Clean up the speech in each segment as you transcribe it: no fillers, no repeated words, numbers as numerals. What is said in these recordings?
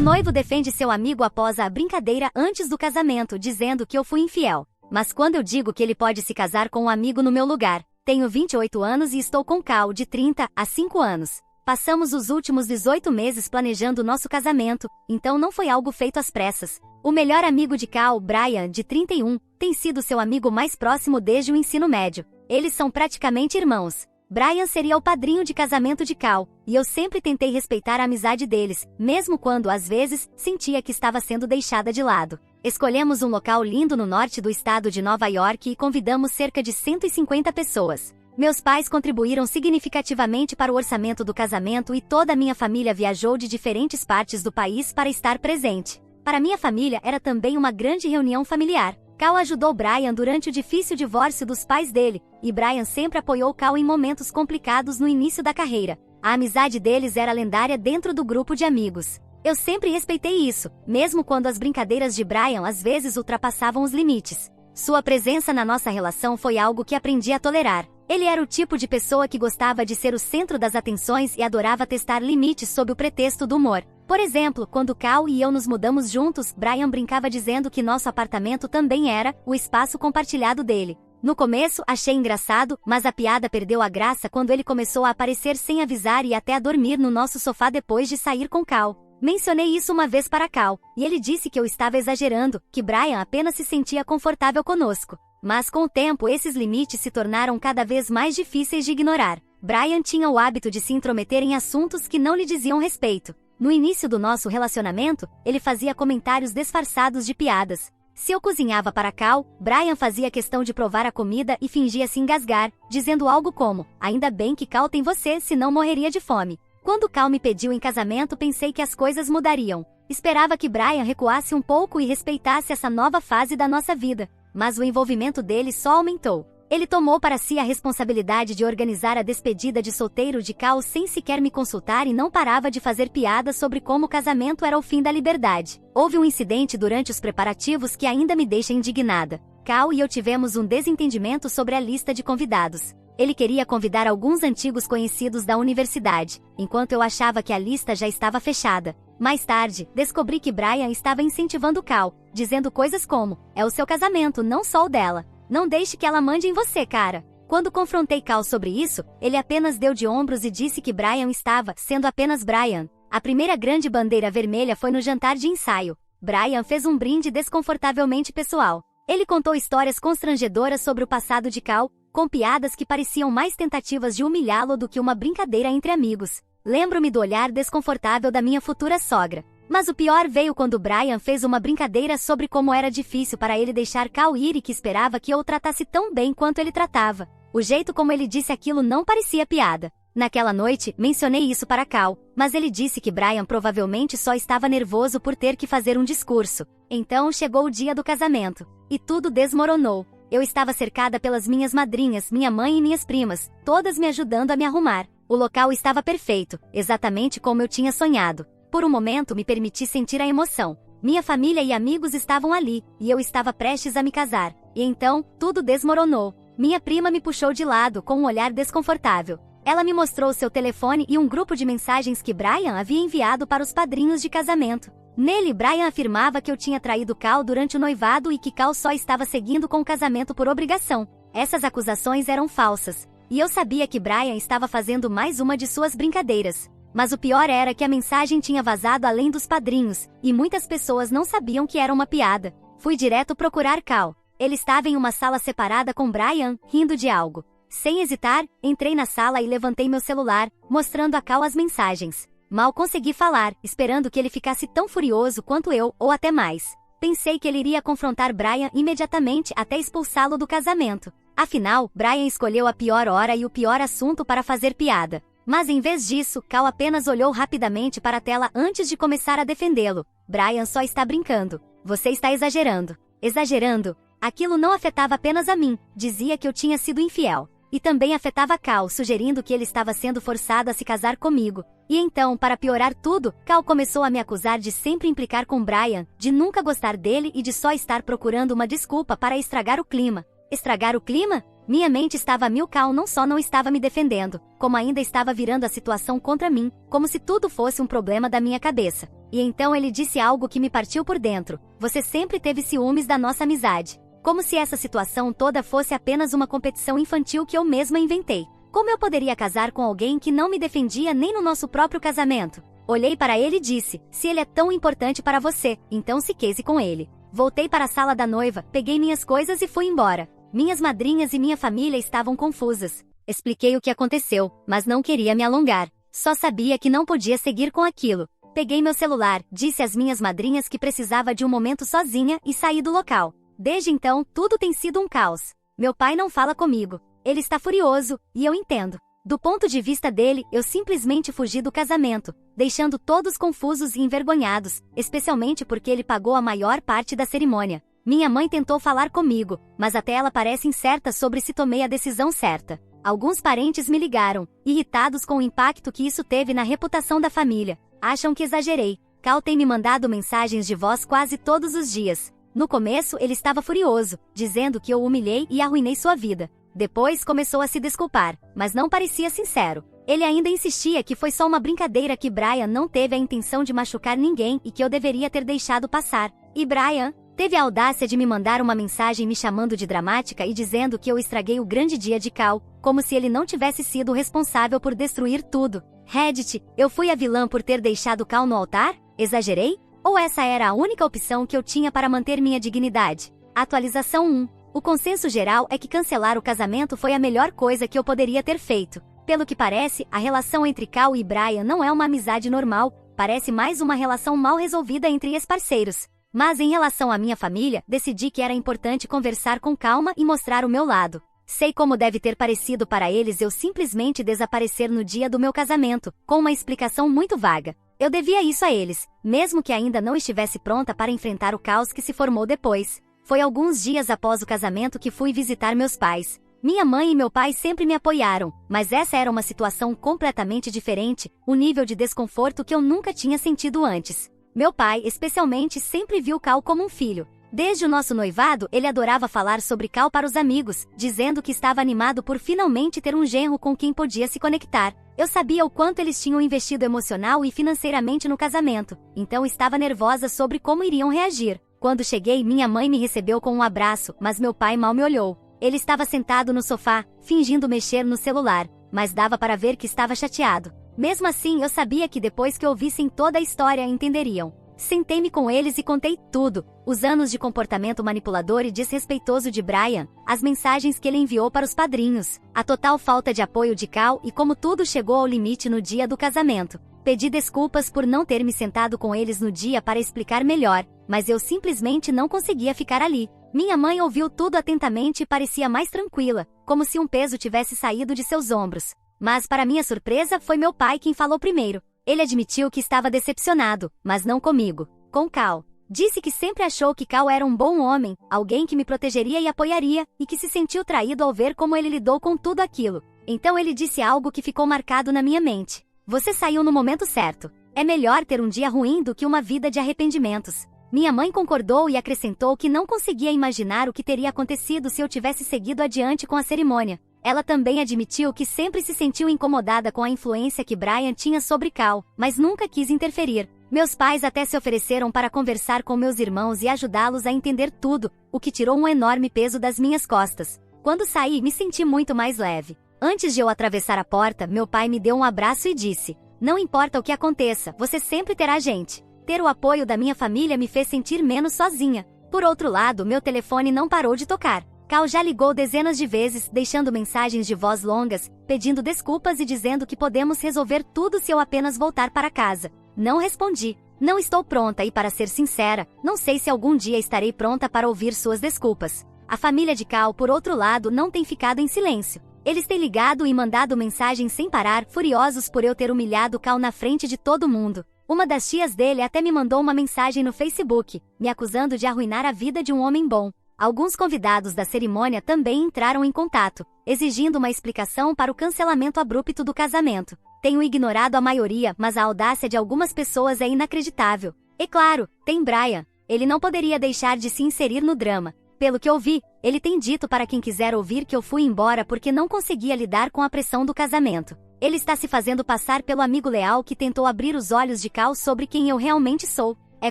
noivo defende seu amigo após a brincadeira antes do casamento, dizendo que eu fui infiel. Mas quando eu digo que ele pode se casar com um amigo no meu lugar, tenho 28 anos e estou com Cal, de 30 a 5 anos. Passamos os últimos 18 meses planejando nosso casamento, então não foi algo feito às pressas. O melhor amigo de Cal, Brian, de 31, tem sido seu amigo mais próximo desde o ensino médio. Eles são praticamente irmãos. Brian seria o padrinho de casamento de Cal, e eu sempre tentei respeitar a amizade deles, mesmo quando, às vezes, sentia que estava sendo deixada de lado. Escolhemos um local lindo no norte do estado de Nova York e convidamos cerca de 150 pessoas. Meus pais contribuíram significativamente para o orçamento do casamento e toda a minha família viajou de diferentes partes do país para estar presente. Para minha família era também uma grande reunião familiar. Cal ajudou Brian durante o difícil divórcio dos pais dele, e Brian sempre apoiou Cal em momentos complicados no início da carreira. A amizade deles era lendária dentro do grupo de amigos. Eu sempre respeitei isso, mesmo quando as brincadeiras de Brian às vezes ultrapassavam os limites. Sua presença na nossa relação foi algo que aprendi a tolerar. Ele era o tipo de pessoa que gostava de ser o centro das atenções e adorava testar limites sob o pretexto do humor. Por exemplo, quando Cal e eu nos mudamos juntos, Brian brincava dizendo que nosso apartamento também era o espaço compartilhado dele. No começo, achei engraçado, mas a piada perdeu a graça quando ele começou a aparecer sem avisar e até a dormir no nosso sofá depois de sair com Cal. Mencionei isso uma vez para Cal, e ele disse que eu estava exagerando, que Brian apenas se sentia confortável conosco. Mas com o tempo esses limites se tornaram cada vez mais difíceis de ignorar. Brian tinha o hábito de se intrometer em assuntos que não lhe diziam respeito. No início do nosso relacionamento, ele fazia comentários disfarçados de piadas. Se eu cozinhava para Cal, Brian fazia questão de provar a comida e fingia se engasgar, dizendo algo como: "Ainda bem que Cal tem você, senão morreria de fome." Quando Cal me pediu em casamento, pensei que as coisas mudariam. Esperava que Brian recuasse um pouco e respeitasse essa nova fase da nossa vida. Mas o envolvimento dele só aumentou. Ele tomou para si a responsabilidade de organizar a despedida de solteiro de Cal sem sequer me consultar e não parava de fazer piadas sobre como o casamento era o fim da liberdade. Houve um incidente durante os preparativos que ainda me deixa indignada. Cal e eu tivemos um desentendimento sobre a lista de convidados. Ele queria convidar alguns antigos conhecidos da universidade, enquanto eu achava que a lista já estava fechada. Mais tarde, descobri que Brian estava incentivando Cal, dizendo coisas como: "É o seu casamento, não só o dela. Não deixe que ela mande em você, cara." Quando confrontei Cal sobre isso, ele apenas deu de ombros e disse que Brian estava sendo apenas Brian. A primeira grande bandeira vermelha foi no jantar de ensaio. Brian fez um brinde desconfortavelmente pessoal. Ele contou histórias constrangedoras sobre o passado de Cal, com piadas que pareciam mais tentativas de humilhá-lo do que uma brincadeira entre amigos. Lembro-me do olhar desconfortável da minha futura sogra. Mas o pior veio quando Brian fez uma brincadeira sobre como era difícil para ele deixar Cal ir e que esperava que eu o tratasse tão bem quanto ele tratava. O jeito como ele disse aquilo não parecia piada. Naquela noite, mencionei isso para Cal, mas ele disse que Brian provavelmente só estava nervoso por ter que fazer um discurso. Então chegou o dia do casamento. E tudo desmoronou. Eu estava cercada pelas minhas madrinhas, minha mãe e minhas primas, todas me ajudando a me arrumar. O local estava perfeito, exatamente como eu tinha sonhado. Por um momento me permiti sentir a emoção. Minha família e amigos estavam ali, e eu estava prestes a me casar. E então, tudo desmoronou. Minha prima me puxou de lado com um olhar desconfortável. Ela me mostrou seu telefone e um grupo de mensagens que Brian havia enviado para os padrinhos de casamento. Nele, Brian afirmava que eu tinha traído Cal durante o noivado e que Cal só estava seguindo com o casamento por obrigação. Essas acusações eram falsas, e eu sabia que Brian estava fazendo mais uma de suas brincadeiras. Mas o pior era que a mensagem tinha vazado além dos padrinhos, e muitas pessoas não sabiam que era uma piada. Fui direto procurar Cal. Ele estava em uma sala separada com Brian, rindo de algo. Sem hesitar, entrei na sala e levantei meu celular, mostrando a Cal as mensagens. Mal consegui falar, esperando que ele ficasse tão furioso quanto eu, ou até mais. Pensei que ele iria confrontar Brian imediatamente até expulsá-lo do casamento. Afinal, Brian escolheu a pior hora e o pior assunto para fazer piada. Mas em vez disso, Cal apenas olhou rapidamente para a tela antes de começar a defendê-lo. Brian só está brincando. Você está exagerando. Exagerando? Aquilo não afetava apenas a mim, dizia que eu tinha sido infiel. E também afetava Cal, sugerindo que ele estava sendo forçado a se casar comigo. E então, para piorar tudo, Cal começou a me acusar de sempre implicar com Brian, de nunca gostar dele e de só estar procurando uma desculpa para estragar o clima. Estragar o clima? Minha mente estava a mil. Cal não só não estava me defendendo, como ainda estava virando a situação contra mim, como se tudo fosse um problema da minha cabeça. E então ele disse algo que me partiu por dentro: você sempre teve ciúmes da nossa amizade. Como se essa situação toda fosse apenas uma competição infantil que eu mesma inventei. Como eu poderia casar com alguém que não me defendia nem no nosso próprio casamento? Olhei para ele e disse: se ele é tão importante para você, então se case com ele. Voltei para a sala da noiva, peguei minhas coisas e fui embora. Minhas madrinhas e minha família estavam confusas. Expliquei o que aconteceu, mas não queria me alongar. Só sabia que não podia seguir com aquilo. Peguei meu celular, disse às minhas madrinhas que precisava de um momento sozinha e saí do local. Desde então, tudo tem sido um caos. Meu pai não fala comigo. Ele está furioso, e eu entendo. Do ponto de vista dele, eu simplesmente fugi do casamento, deixando todos confusos e envergonhados, especialmente porque ele pagou a maior parte da cerimônia. Minha mãe tentou falar comigo, mas até ela parece incerta sobre se tomei a decisão certa. Alguns parentes me ligaram, irritados com o impacto que isso teve na reputação da família. Acham que exagerei. Cal tem me mandado mensagens de voz quase todos os dias. No começo, ele estava furioso, dizendo que eu o humilhei e arruinei sua vida. Depois começou a se desculpar, mas não parecia sincero. Ele ainda insistia que foi só uma brincadeira, que Brian não teve a intenção de machucar ninguém e que eu deveria ter deixado passar. E Brian teve a audácia de me mandar uma mensagem me chamando de dramática e dizendo que eu estraguei o grande dia de Cal, como se ele não tivesse sido o responsável por destruir tudo. Reddit: eu fui a vilã por ter deixado Cal no altar? Exagerei? Ou essa era a única opção que eu tinha para manter minha dignidade? Atualização 1. O consenso geral é que cancelar o casamento foi a melhor coisa que eu poderia ter feito. Pelo que parece, a relação entre Cal e Brian não é uma amizade normal, parece mais uma relação mal resolvida entre ex-parceiros. Mas em relação à minha família, decidi que era importante conversar com calma e mostrar o meu lado. Sei como deve ter parecido para eles eu simplesmente desaparecer no dia do meu casamento, com uma explicação muito vaga. Eu devia isso a eles, mesmo que ainda não estivesse pronta para enfrentar o caos que se formou depois. Foi alguns dias após o casamento que fui visitar meus pais. Minha mãe e meu pai sempre me apoiaram, mas essa era uma situação completamente diferente, um nível de desconforto que eu nunca tinha sentido antes. Meu pai, especialmente, sempre viu Cal como um filho. Desde o nosso noivado, ele adorava falar sobre Cal para os amigos, dizendo que estava animado por finalmente ter um genro com quem podia se conectar. Eu sabia o quanto eles tinham investido emocional e financeiramente no casamento, então estava nervosa sobre como iriam reagir. Quando cheguei, minha mãe me recebeu com um abraço, mas meu pai mal me olhou. Ele estava sentado no sofá, fingindo mexer no celular, mas dava para ver que estava chateado. Mesmo assim, eu sabia que depois que ouvissem toda a história entenderiam. Sentei-me com eles e contei tudo: os anos de comportamento manipulador e desrespeitoso de Brian, as mensagens que ele enviou para os padrinhos, a total falta de apoio de Cal e como tudo chegou ao limite no dia do casamento. Pedi desculpas por não ter me sentado com eles no dia para explicar melhor, mas eu simplesmente não conseguia ficar ali. Minha mãe ouviu tudo atentamente e parecia mais tranquila, como se um peso tivesse saído de seus ombros. Mas para minha surpresa, foi meu pai quem falou primeiro. Ele admitiu que estava decepcionado, mas não comigo, com Cal. Disse que sempre achou que Cal era um bom homem, alguém que me protegeria e apoiaria, e que se sentiu traído ao ver como ele lidou com tudo aquilo. Então ele disse algo que ficou marcado na minha mente: você saiu no momento certo. É melhor ter um dia ruim do que uma vida de arrependimentos. Minha mãe concordou e acrescentou que não conseguia imaginar o que teria acontecido se eu tivesse seguido adiante com a cerimônia. Ela também admitiu que sempre se sentiu incomodada com a influência que Brian tinha sobre Cal, mas nunca quis interferir. Meus pais até se ofereceram para conversar com meus irmãos e ajudá-los a entender tudo, o que tirou um enorme peso das minhas costas. Quando saí, me senti muito mais leve. Antes de eu atravessar a porta, meu pai me deu um abraço e disse: não importa o que aconteça, você sempre terá gente. Ter o apoio da minha família me fez sentir menos sozinha. Por outro lado, meu telefone não parou de tocar. Cal já ligou dezenas de vezes, deixando mensagens de voz longas, pedindo desculpas e dizendo que podemos resolver tudo se eu apenas voltar para casa. Não respondi. Não estou pronta e, para ser sincera, não sei se algum dia estarei pronta para ouvir suas desculpas. A família de Cal, por outro lado, não tem ficado em silêncio. Eles têm ligado e mandado mensagens sem parar, furiosos por eu ter humilhado Cal na frente de todo mundo. Uma das tias dele até me mandou uma mensagem no Facebook, me acusando de arruinar a vida de um homem bom. Alguns convidados da cerimônia também entraram em contato, exigindo uma explicação para o cancelamento abrupto do casamento. Tenho ignorado a maioria, mas a audácia de algumas pessoas é inacreditável. E claro, tem Brian. Ele não poderia deixar de se inserir no drama. Pelo que ouvi, ele tem dito para quem quiser ouvir que eu fui embora porque não conseguia lidar com a pressão do casamento. Ele está se fazendo passar pelo amigo leal que tentou abrir os olhos de Cal sobre quem eu realmente sou. É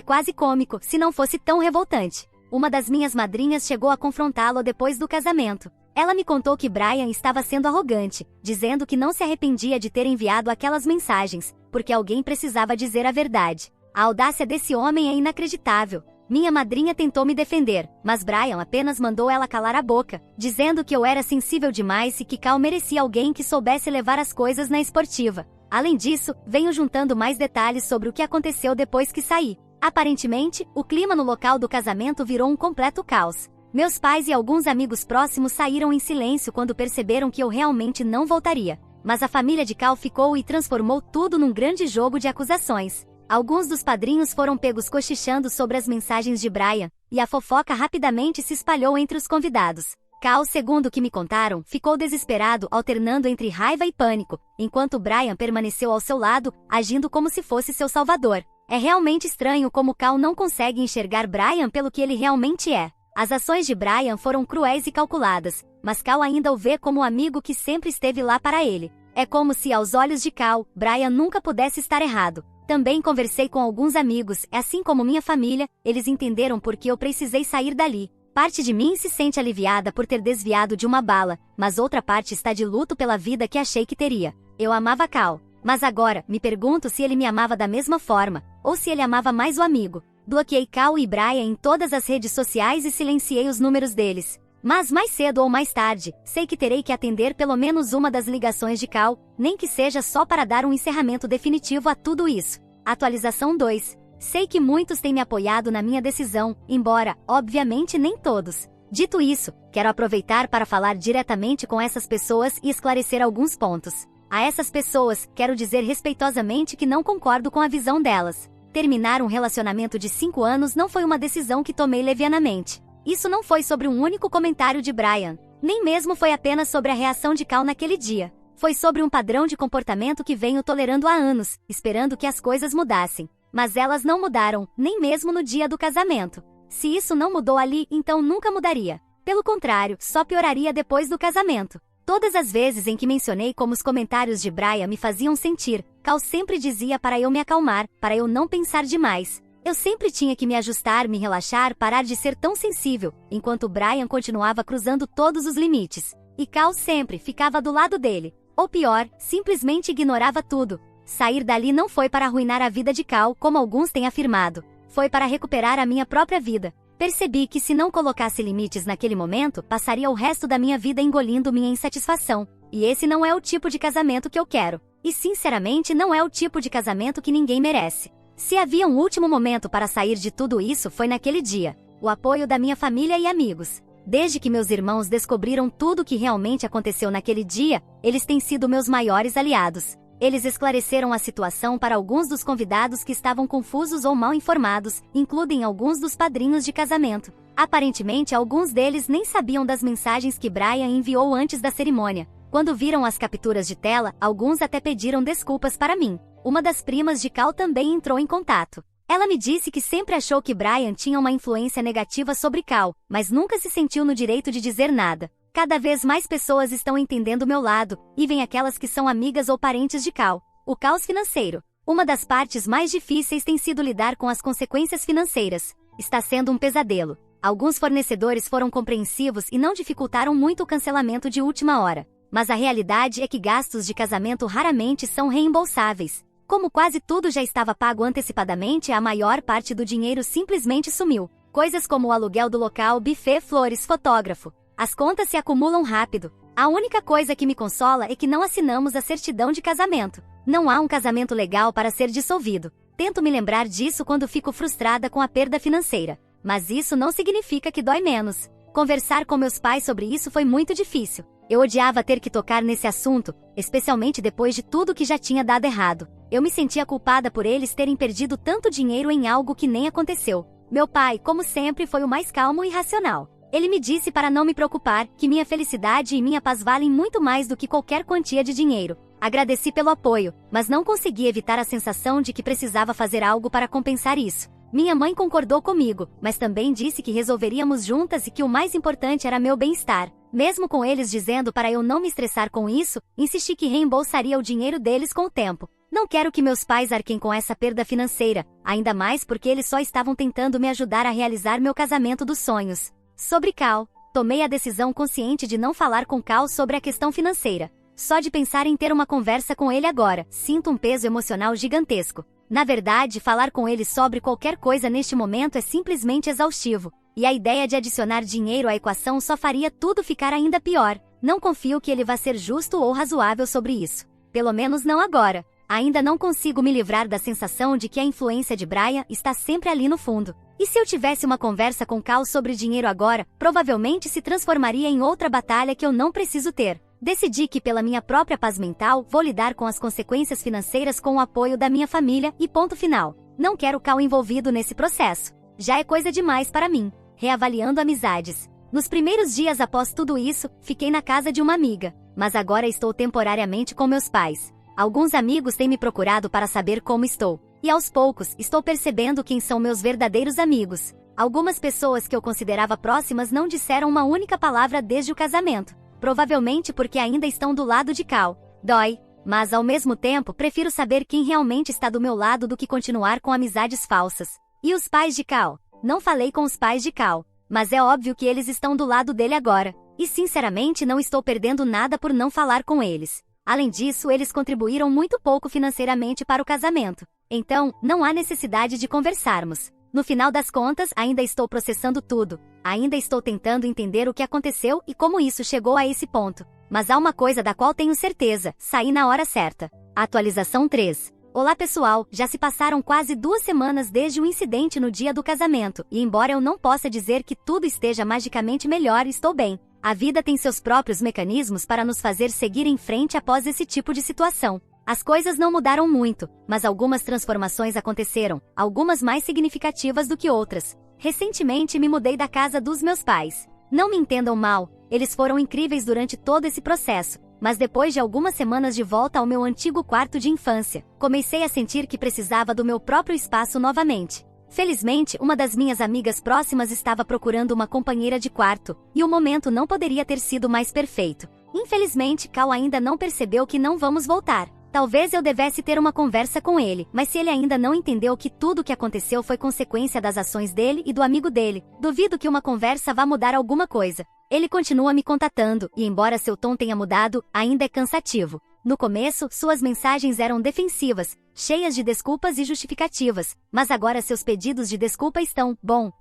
quase cômico, se não fosse tão revoltante. Uma das minhas madrinhas chegou a confrontá-lo depois do casamento. Ela me contou que Brian estava sendo arrogante, dizendo que não se arrependia de ter enviado aquelas mensagens, porque alguém precisava dizer a verdade. A audácia desse homem é inacreditável. Minha madrinha tentou me defender, mas Brian apenas mandou ela calar a boca, dizendo que eu era sensível demais e que Cal merecia alguém que soubesse levar as coisas na esportiva. Além disso, venho juntando mais detalhes sobre o que aconteceu depois que saí. Aparentemente, o clima no local do casamento virou um completo caos. Meus pais e alguns amigos próximos saíram em silêncio quando perceberam que eu realmente não voltaria. Mas a família de Cal ficou e transformou tudo num grande jogo de acusações. Alguns dos padrinhos foram pegos cochichando sobre as mensagens de Brian, e a fofoca rapidamente se espalhou entre os convidados. Cal, segundo o que me contaram, ficou desesperado, alternando entre raiva e pânico, enquanto Brian permaneceu ao seu lado, agindo como se fosse seu salvador. É realmente estranho como Cal não consegue enxergar Brian pelo que ele realmente é. As ações de Brian foram cruéis e calculadas, mas Cal ainda o vê como o amigo que sempre esteve lá para ele. É como se, aos olhos de Cal, Brian nunca pudesse estar errado. Também conversei com alguns amigos, assim como minha família, eles entenderam por que eu precisei sair dali. Parte de mim se sente aliviada por ter desviado de uma bala, mas outra parte está de luto pela vida que achei que teria. Eu amava Cal, mas agora, me pergunto se ele me amava da mesma forma, ou se ele amava mais o amigo. Bloqueei Cal e Brian em todas as redes sociais e silenciei os números deles. Mas mais cedo ou mais tarde, sei que terei que atender pelo menos uma das ligações de Cal, nem que seja só para dar um encerramento definitivo a tudo isso. Atualização 2. Sei que muitos têm me apoiado na minha decisão, embora, obviamente, nem todos. Dito isso, quero aproveitar para falar diretamente com essas pessoas e esclarecer alguns pontos. A essas pessoas, quero dizer respeitosamente que não concordo com a visão delas. Terminar um relacionamento de 5 anos não foi uma decisão que tomei levianamente. Isso não foi sobre um único comentário de Brian, nem mesmo foi apenas sobre a reação de Cal naquele dia. Foi sobre um padrão de comportamento que venho tolerando há anos, esperando que as coisas mudassem. Mas elas não mudaram, nem mesmo no dia do casamento. Se isso não mudou ali, então nunca mudaria. Pelo contrário, só pioraria depois do casamento. Todas as vezes em que mencionei como os comentários de Brian me faziam sentir, Cal sempre dizia para eu me acalmar, para eu não pensar demais. Eu sempre tinha que me ajustar, me relaxar, parar de ser tão sensível, enquanto Brian continuava cruzando todos os limites. E Cal sempre ficava do lado dele. Ou pior, simplesmente ignorava tudo. Sair dali não foi para arruinar a vida de Cal, como alguns têm afirmado. Foi para recuperar a minha própria vida. Percebi que se não colocasse limites naquele momento, passaria o resto da minha vida engolindo minha insatisfação. E esse não é o tipo de casamento que eu quero. E sinceramente não é o tipo de casamento que ninguém merece. Se havia um último momento para sair de tudo isso foi naquele dia. O apoio da minha família e amigos. Desde que meus irmãos descobriram tudo o que realmente aconteceu naquele dia, eles têm sido meus maiores aliados. Eles esclareceram a situação para alguns dos convidados que estavam confusos ou mal informados, incluindo alguns dos padrinhos de casamento. Aparentemente, alguns deles nem sabiam das mensagens que Brian enviou antes da cerimônia. Quando viram as capturas de tela, alguns até pediram desculpas para mim. Uma das primas de Cal também entrou em contato. Ela me disse que sempre achou que Brian tinha uma influência negativa sobre Cal, mas nunca se sentiu no direito de dizer nada. Cada vez mais pessoas estão entendendo meu lado, e vem aquelas que são amigas ou parentes de Cal. O caos financeiro. Uma das partes mais difíceis tem sido lidar com as consequências financeiras. Está sendo um pesadelo. Alguns fornecedores foram compreensivos e não dificultaram muito o cancelamento de última hora. Mas a realidade é que gastos de casamento raramente são reembolsáveis. Como quase tudo já estava pago antecipadamente, a maior parte do dinheiro simplesmente sumiu. Coisas como o aluguel do local, buffet, flores, fotógrafo. As contas se acumulam rápido. A única coisa que me consola é que não assinamos a certidão de casamento. Não há um casamento legal para ser dissolvido. Tento me lembrar disso quando fico frustrada com a perda financeira. Mas isso não significa que dói menos. Conversar com meus pais sobre isso foi muito difícil. Eu odiava ter que tocar nesse assunto, especialmente depois de tudo que já tinha dado errado. Eu me sentia culpada por eles terem perdido tanto dinheiro em algo que nem aconteceu. Meu pai, como sempre, foi o mais calmo e racional. Ele me disse para não me preocupar, que minha felicidade e minha paz valem muito mais do que qualquer quantia de dinheiro. Agradeci pelo apoio, mas não consegui evitar a sensação de que precisava fazer algo para compensar isso. Minha mãe concordou comigo, mas também disse que resolveríamos juntas e que o mais importante era meu bem-estar. Mesmo com eles dizendo para eu não me estressar com isso, insisti que reembolsaria o dinheiro deles com o tempo. Não quero que meus pais arquem com essa perda financeira, ainda mais porque eles só estavam tentando me ajudar a realizar meu casamento dos sonhos. Sobre Cal, tomei a decisão consciente de não falar com Cal sobre a questão financeira. Só de pensar em ter uma conversa com ele agora, sinto um peso emocional gigantesco. Na verdade, falar com ele sobre qualquer coisa neste momento é simplesmente exaustivo. E a ideia de adicionar dinheiro à equação só faria tudo ficar ainda pior. Não confio que ele vá ser justo ou razoável sobre isso. Pelo menos não agora. Ainda não consigo me livrar da sensação de que a influência de Brian está sempre ali no fundo. E se eu tivesse uma conversa com Cal sobre dinheiro agora, provavelmente se transformaria em outra batalha que eu não preciso ter. Decidi que pela minha própria paz mental, vou lidar com as consequências financeiras com o apoio da minha família e ponto final. Não quero Cal envolvido nesse processo. Já é coisa demais para mim. Reavaliando amizades. Nos primeiros dias após tudo isso, fiquei na casa de uma amiga, mas agora estou temporariamente com meus pais. Alguns amigos têm me procurado para saber como estou, e aos poucos, estou percebendo quem são meus verdadeiros amigos. Algumas pessoas que eu considerava próximas não disseram uma única palavra desde o casamento, provavelmente porque ainda estão do lado de Cal. Dói, mas ao mesmo tempo prefiro saber quem realmente está do meu lado do que continuar com amizades falsas. E os pais de Cal? Não falei com os pais de Cal, mas é óbvio que eles estão do lado dele agora, e sinceramente não estou perdendo nada por não falar com eles. Além disso, eles contribuíram muito pouco financeiramente para o casamento, então não há necessidade de conversarmos. No final das contas, ainda estou processando tudo, ainda estou tentando entender o que aconteceu e como isso chegou a esse ponto. Mas há uma coisa da qual tenho certeza, saí na hora certa. Atualização 3. Olá pessoal, já se passaram quase 2 semanas desde o incidente no dia do casamento, e embora eu não possa dizer que tudo esteja magicamente melhor, estou bem. A vida tem seus próprios mecanismos para nos fazer seguir em frente após esse tipo de situação. As coisas não mudaram muito, mas algumas transformações aconteceram, algumas mais significativas do que outras. Recentemente me mudei da casa dos meus pais. Não me entendam mal, eles foram incríveis durante todo esse processo. Mas depois de algumas semanas de volta ao meu antigo quarto de infância, comecei a sentir que precisava do meu próprio espaço novamente. Felizmente, uma das minhas amigas próximas estava procurando uma companheira de quarto, e o momento não poderia ter sido mais perfeito. Infelizmente, Cal ainda não percebeu que não vamos voltar. Talvez eu devesse ter uma conversa com ele, mas se ele ainda não entendeu que tudo o que aconteceu foi consequência das ações dele e do amigo dele, duvido que uma conversa vá mudar alguma coisa. Ele continua me contatando, e embora seu tom tenha mudado, ainda é cansativo. No começo, suas mensagens eram defensivas, cheias de desculpas e justificativas, mas agora seus pedidos de desculpa estão,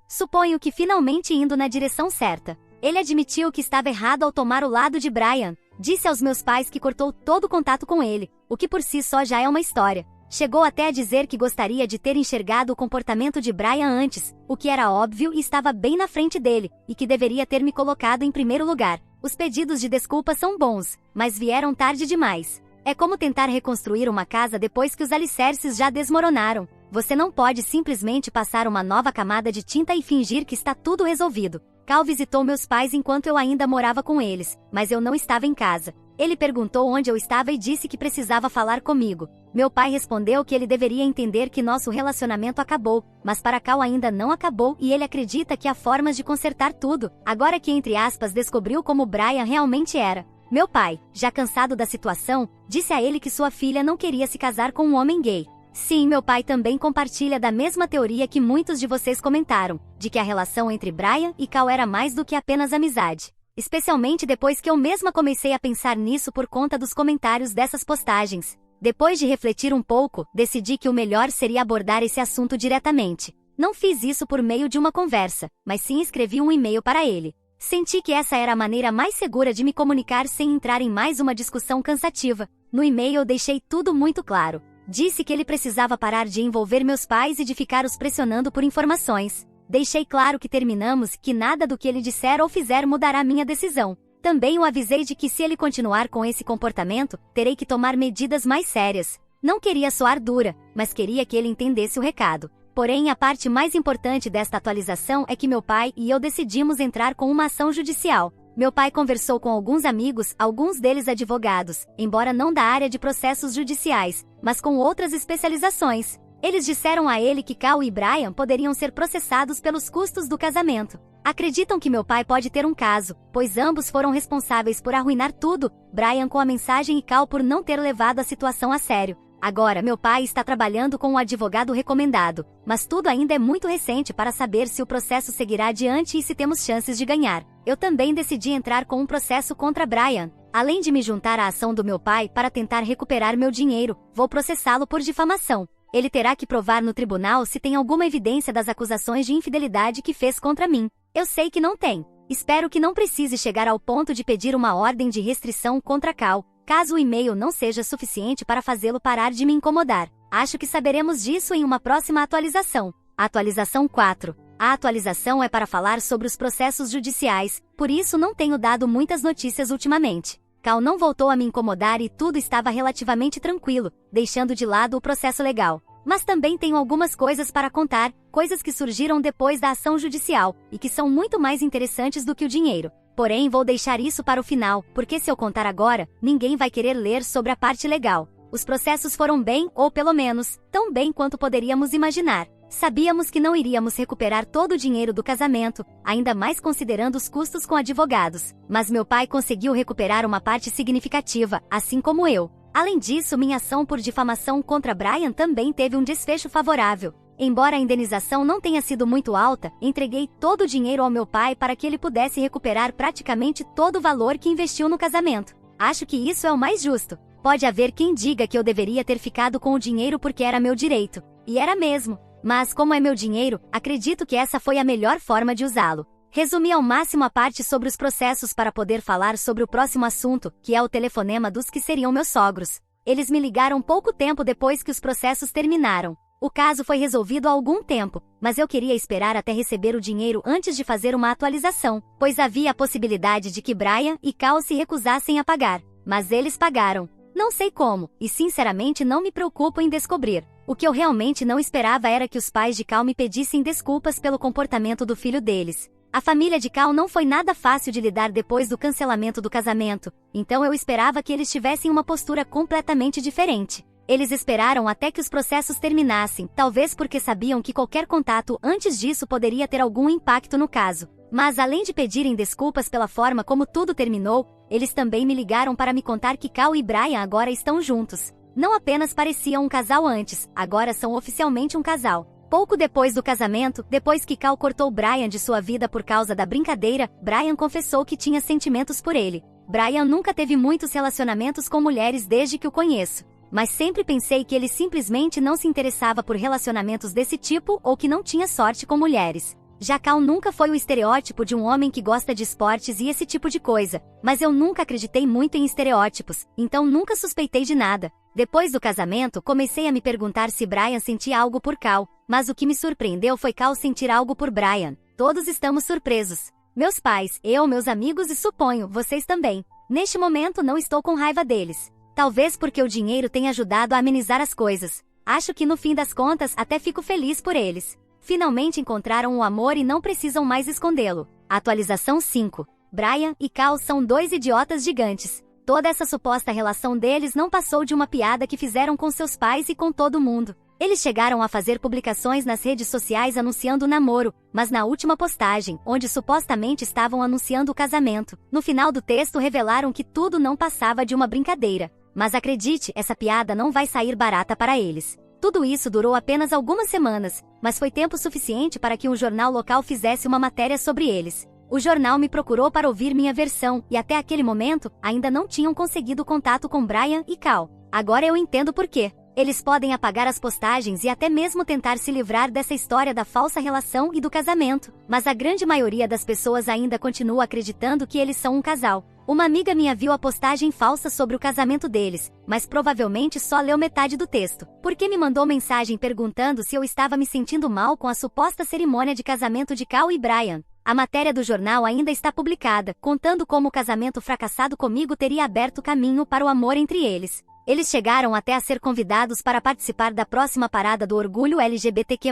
suponho que finalmente indo na direção certa. Ele admitiu que estava errado ao tomar o lado de Brian. Disse aos meus pais que cortou todo o contato com ele, o que por si só já é uma história. Chegou até a dizer que gostaria de ter enxergado o comportamento de Brian antes, o que era óbvio e estava bem na frente dele, e que deveria ter me colocado em primeiro lugar. Os pedidos de desculpa são bons, mas vieram tarde demais. É como tentar reconstruir uma casa depois que os alicerces já desmoronaram. Você não pode simplesmente passar uma nova camada de tinta e fingir que está tudo resolvido. Cal visitou meus pais enquanto eu ainda morava com eles, mas eu não estava em casa. Ele perguntou onde eu estava e disse que precisava falar comigo. Meu pai respondeu que ele deveria entender que nosso relacionamento acabou, mas para Cal ainda não acabou e ele acredita que há formas de consertar tudo, agora que entre aspas descobriu como Brian realmente era. Meu pai, já cansado da situação, disse a ele que sua filha não queria se casar com um homem gay. Sim, meu pai também compartilha da mesma teoria que muitos de vocês comentaram, de que a relação entre Brian e Cal era mais do que apenas amizade. Especialmente depois que eu mesma comecei a pensar nisso por conta dos comentários dessas postagens. Depois de refletir um pouco, decidi que o melhor seria abordar esse assunto diretamente. Não fiz isso por meio de uma conversa, mas sim escrevi um e-mail para ele. Senti que essa era a maneira mais segura de me comunicar sem entrar em mais uma discussão cansativa. No e-mail eu deixei tudo muito claro. Disse que ele precisava parar de envolver meus pais e de ficar os pressionando por informações. Deixei claro que terminamos e que nada do que ele disser ou fizer mudará minha decisão. Também o avisei de que se ele continuar com esse comportamento, terei que tomar medidas mais sérias. Não queria soar dura, mas queria que ele entendesse o recado. Porém, a parte mais importante desta atualização é que meu pai e eu decidimos entrar com uma ação judicial. Meu pai conversou com alguns amigos, alguns deles advogados, embora não da área de processos judiciais, mas com outras especializações. Eles disseram a ele que Cal e Brian poderiam ser processados pelos custos do casamento. Acreditam que meu pai pode ter um caso, pois ambos foram responsáveis por arruinar tudo, Brian com a mensagem e Cal por não ter levado a situação a sério. Agora, meu pai está trabalhando com um advogado recomendado, mas tudo ainda é muito recente para saber se o processo seguirá adiante e se temos chances de ganhar. Eu também decidi entrar com um processo contra Brian. Além de me juntar à ação do meu pai para tentar recuperar meu dinheiro, vou processá-lo por difamação. Ele terá que provar no tribunal se tem alguma evidência das acusações de infidelidade que fez contra mim. Eu sei que não tem. Espero que não precise chegar ao ponto de pedir uma ordem de restrição contra Cal, caso o e-mail não seja suficiente para fazê-lo parar de me incomodar. Acho que saberemos disso em uma próxima atualização. Atualização 4. A atualização é para falar sobre os processos judiciais, por isso não tenho dado muitas notícias ultimamente. Cal não voltou a me incomodar e tudo estava relativamente tranquilo, deixando de lado o processo legal. Mas também tenho algumas coisas para contar, coisas que surgiram depois da ação judicial, e que são muito mais interessantes do que o dinheiro. Porém, vou deixar isso para o final, porque se eu contar agora, ninguém vai querer ler sobre a parte legal. Os processos foram bem, ou pelo menos, tão bem quanto poderíamos imaginar. Sabíamos que não iríamos recuperar todo o dinheiro do casamento, ainda mais considerando os custos com advogados. Mas meu pai conseguiu recuperar uma parte significativa, assim como eu. Além disso, minha ação por difamação contra Brian também teve um desfecho favorável. Embora a indenização não tenha sido muito alta, entreguei todo o dinheiro ao meu pai para que ele pudesse recuperar praticamente todo o valor que investiu no casamento. Acho que isso é o mais justo. Pode haver quem diga que eu deveria ter ficado com o dinheiro porque era meu direito. E era mesmo. Mas como é meu dinheiro, acredito que essa foi a melhor forma de usá-lo. Resumi ao máximo a parte sobre os processos para poder falar sobre o próximo assunto, que é o telefonema dos que seriam meus sogros. Eles me ligaram pouco tempo depois que os processos terminaram. O caso foi resolvido há algum tempo, mas eu queria esperar até receber o dinheiro antes de fazer uma atualização, pois havia a possibilidade de que Brian e Cal se recusassem a pagar. Mas eles pagaram. Não sei como, e sinceramente não me preocupo em descobrir. O que eu realmente não esperava era que os pais de Cal me pedissem desculpas pelo comportamento do filho deles. A família de Cal não foi nada fácil de lidar depois do cancelamento do casamento, então eu esperava que eles tivessem uma postura completamente diferente. Eles esperaram até que os processos terminassem, talvez porque sabiam que qualquer contato antes disso poderia ter algum impacto no caso. Mas além de pedirem desculpas pela forma como tudo terminou, eles também me ligaram para me contar que Cal e Brian agora estão juntos. Não apenas pareciam um casal antes, agora são oficialmente um casal. Pouco depois do casamento, depois que Cal cortou Brian de sua vida por causa da brincadeira, Brian confessou que tinha sentimentos por ele. Brian nunca teve muitos relacionamentos com mulheres desde que o conheço. Mas sempre pensei que ele simplesmente não se interessava por relacionamentos desse tipo ou que não tinha sorte com mulheres. Já Cal nunca foi o estereótipo de um homem que gosta de esportes e esse tipo de coisa, mas eu nunca acreditei muito em estereótipos, então nunca suspeitei de nada. Depois do casamento, comecei a me perguntar se Brian sentia algo por Cal, mas o que me surpreendeu foi Cal sentir algo por Brian. Todos estamos surpresos. Meus pais, eu, meus amigos e suponho, vocês também. Neste momento não estou com raiva deles. Talvez porque o dinheiro tenha ajudado a amenizar as coisas. Acho que no fim das contas até fico feliz por eles. Finalmente encontraram o amor e não precisam mais escondê-lo. Atualização 5. Brian e Cal são dois idiotas gigantes. Toda essa suposta relação deles não passou de uma piada que fizeram com seus pais e com todo mundo. Eles chegaram a fazer publicações nas redes sociais anunciando o namoro, mas na última postagem, onde supostamente estavam anunciando o casamento, no final do texto revelaram que tudo não passava de uma brincadeira. Mas acredite, essa piada não vai sair barata para eles. Tudo isso durou apenas algumas semanas, mas foi tempo suficiente para que um jornal local fizesse uma matéria sobre eles. O jornal me procurou para ouvir minha versão, e até aquele momento, ainda não tinham conseguido contato com Brian e Cal. Agora eu entendo por quê. Eles podem apagar as postagens e até mesmo tentar se livrar dessa história da falsa relação e do casamento, mas a grande maioria das pessoas ainda continua acreditando que eles são um casal. Uma amiga minha viu a postagem falsa sobre o casamento deles, mas provavelmente só leu metade do texto, porque me mandou mensagem perguntando se eu estava me sentindo mal com a suposta cerimônia de casamento de Cal e Brian. A matéria do jornal ainda está publicada, contando como o casamento fracassado comigo teria aberto caminho para o amor entre eles. Eles chegaram até a ser convidados para participar da próxima parada do orgulho LGBTQ+.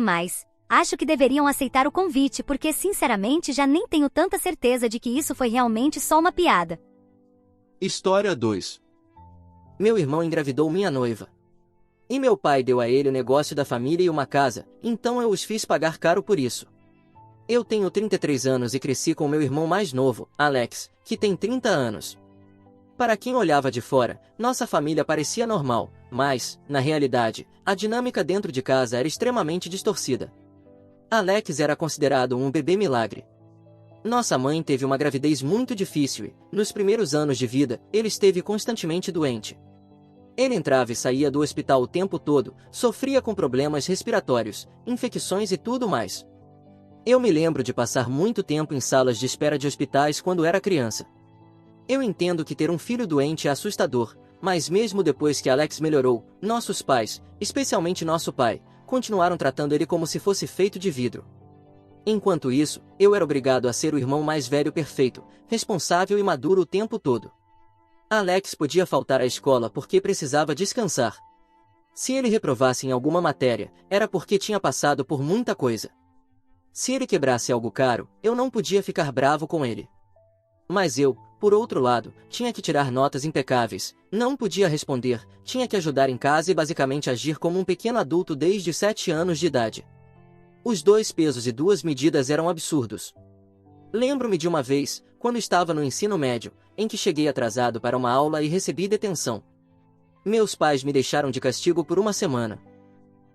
Acho que deveriam aceitar o convite porque sinceramente já nem tenho tanta certeza de que isso foi realmente só uma piada. História 2. Meu irmão engravidou minha noiva. E meu pai deu a ele o negócio da família e uma casa, então eu os fiz pagar caro por isso. Eu tenho 33 anos e cresci com meu irmão mais novo, Alex, que tem 30 anos. Para quem olhava de fora, nossa família parecia normal, mas, na realidade, a dinâmica dentro de casa era extremamente distorcida. Alex era considerado um bebê milagre. Nossa mãe teve uma gravidez muito difícil e, nos primeiros anos de vida, ele esteve constantemente doente. Ele entrava e saía do hospital o tempo todo, sofria com problemas respiratórios, infecções e tudo mais. Eu me lembro de passar muito tempo em salas de espera de hospitais quando era criança. Eu entendo que ter um filho doente é assustador, mas mesmo depois que Alex melhorou, nossos pais, especialmente nosso pai, continuaram tratando ele como se fosse feito de vidro. Enquanto isso, eu era obrigado a ser o irmão mais velho perfeito, responsável e maduro o tempo todo. Alex podia faltar à escola porque precisava descansar. Se ele reprovasse em alguma matéria, era porque tinha passado por muita coisa. Se ele quebrasse algo caro, eu não podia ficar bravo com ele. Mas eu, por outro lado, tinha que tirar notas impecáveis, não podia responder, tinha que ajudar em casa e basicamente agir como um pequeno adulto desde 7 anos de idade. Os 2 pesos e 2 medidas eram absurdos. Lembro-me de uma vez, quando estava no ensino médio, em que cheguei atrasado para uma aula e recebi detenção. Meus pais me deixaram de castigo por uma semana.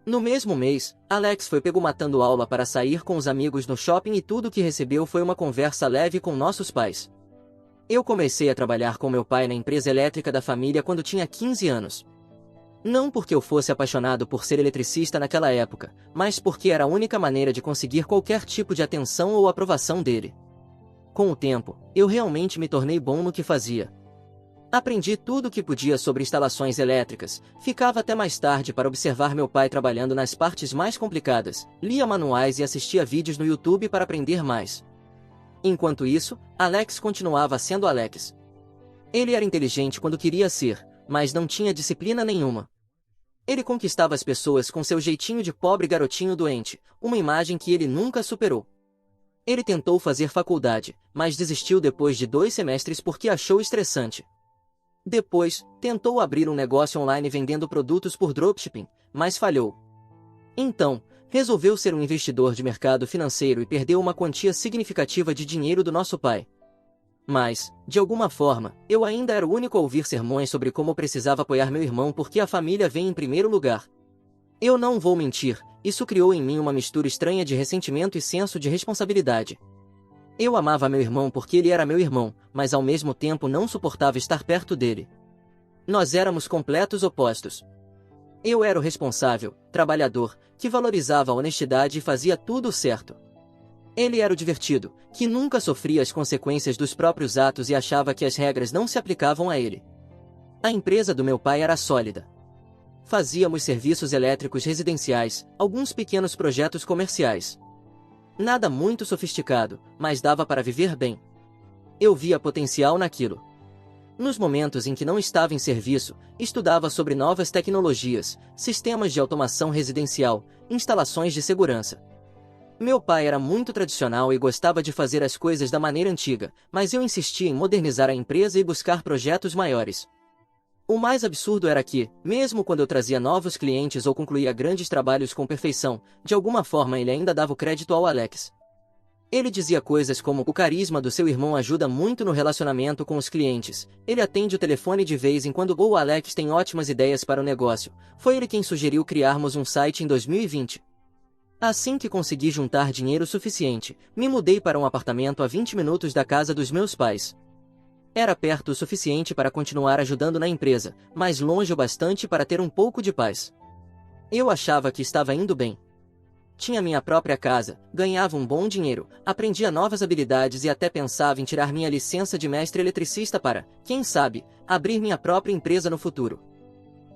No mesmo mês, Alex foi pego matando aula para sair com os amigos no shopping e tudo que recebeu foi uma conversa leve com nossos pais. Eu comecei a trabalhar com meu pai na empresa elétrica da família quando tinha 15 anos. Não porque eu fosse apaixonado por ser eletricista naquela época, mas porque era a única maneira de conseguir qualquer tipo de atenção ou aprovação dele. Com o tempo, eu realmente me tornei bom no que fazia. Aprendi tudo o que podia sobre instalações elétricas, ficava até mais tarde para observar meu pai trabalhando nas partes mais complicadas, lia manuais e assistia vídeos no YouTube para aprender mais. Enquanto isso, Alex continuava sendo Alex. Ele era inteligente quando queria ser, mas não tinha disciplina nenhuma. Ele conquistava as pessoas com seu jeitinho de pobre garotinho doente, uma imagem que ele nunca superou. Ele tentou fazer faculdade, mas desistiu depois de 2 semestres porque achou estressante. Depois, tentou abrir um negócio online vendendo produtos por dropshipping, mas falhou. Então, resolveu ser um investidor de mercado financeiro e perdeu uma quantia significativa de dinheiro do nosso pai. Mas, de alguma forma, eu ainda era o único a ouvir sermões sobre como precisava apoiar meu irmão porque a família vem em primeiro lugar. Eu não vou mentir, isso criou em mim uma mistura estranha de ressentimento e senso de responsabilidade. Eu amava meu irmão porque ele era meu irmão, mas ao mesmo tempo não suportava estar perto dele. Nós éramos completos opostos. Eu era o responsável, trabalhador, que valorizava a honestidade e fazia tudo certo. Ele era o divertido, que nunca sofria as consequências dos próprios atos e achava que as regras não se aplicavam a ele. A empresa do meu pai era sólida. Fazíamos serviços elétricos residenciais, alguns pequenos projetos comerciais. Nada muito sofisticado, mas dava para viver bem. Eu via potencial naquilo. Nos momentos em que não estava em serviço, estudava sobre novas tecnologias, sistemas de automação residencial, instalações de segurança. Meu pai era muito tradicional e gostava de fazer as coisas da maneira antiga, mas eu insistia em modernizar a empresa e buscar projetos maiores. O mais absurdo era que, mesmo quando eu trazia novos clientes ou concluía grandes trabalhos com perfeição, de alguma forma ele ainda dava o crédito ao Alex. Ele dizia coisas como: o carisma do seu irmão ajuda muito no relacionamento com os clientes, ele atende o telefone de vez em quando, ou o Alex tem ótimas ideias para o negócio, foi ele quem sugeriu criarmos um site em 2020. Assim que consegui juntar dinheiro suficiente, me mudei para um apartamento a 20 minutos da casa dos meus pais. Era perto o suficiente para continuar ajudando na empresa, mas longe o bastante para ter um pouco de paz. Eu achava que estava indo bem. Tinha minha própria casa, ganhava um bom dinheiro, aprendia novas habilidades e até pensava em tirar minha licença de mestre eletricista para, quem sabe, abrir minha própria empresa no futuro.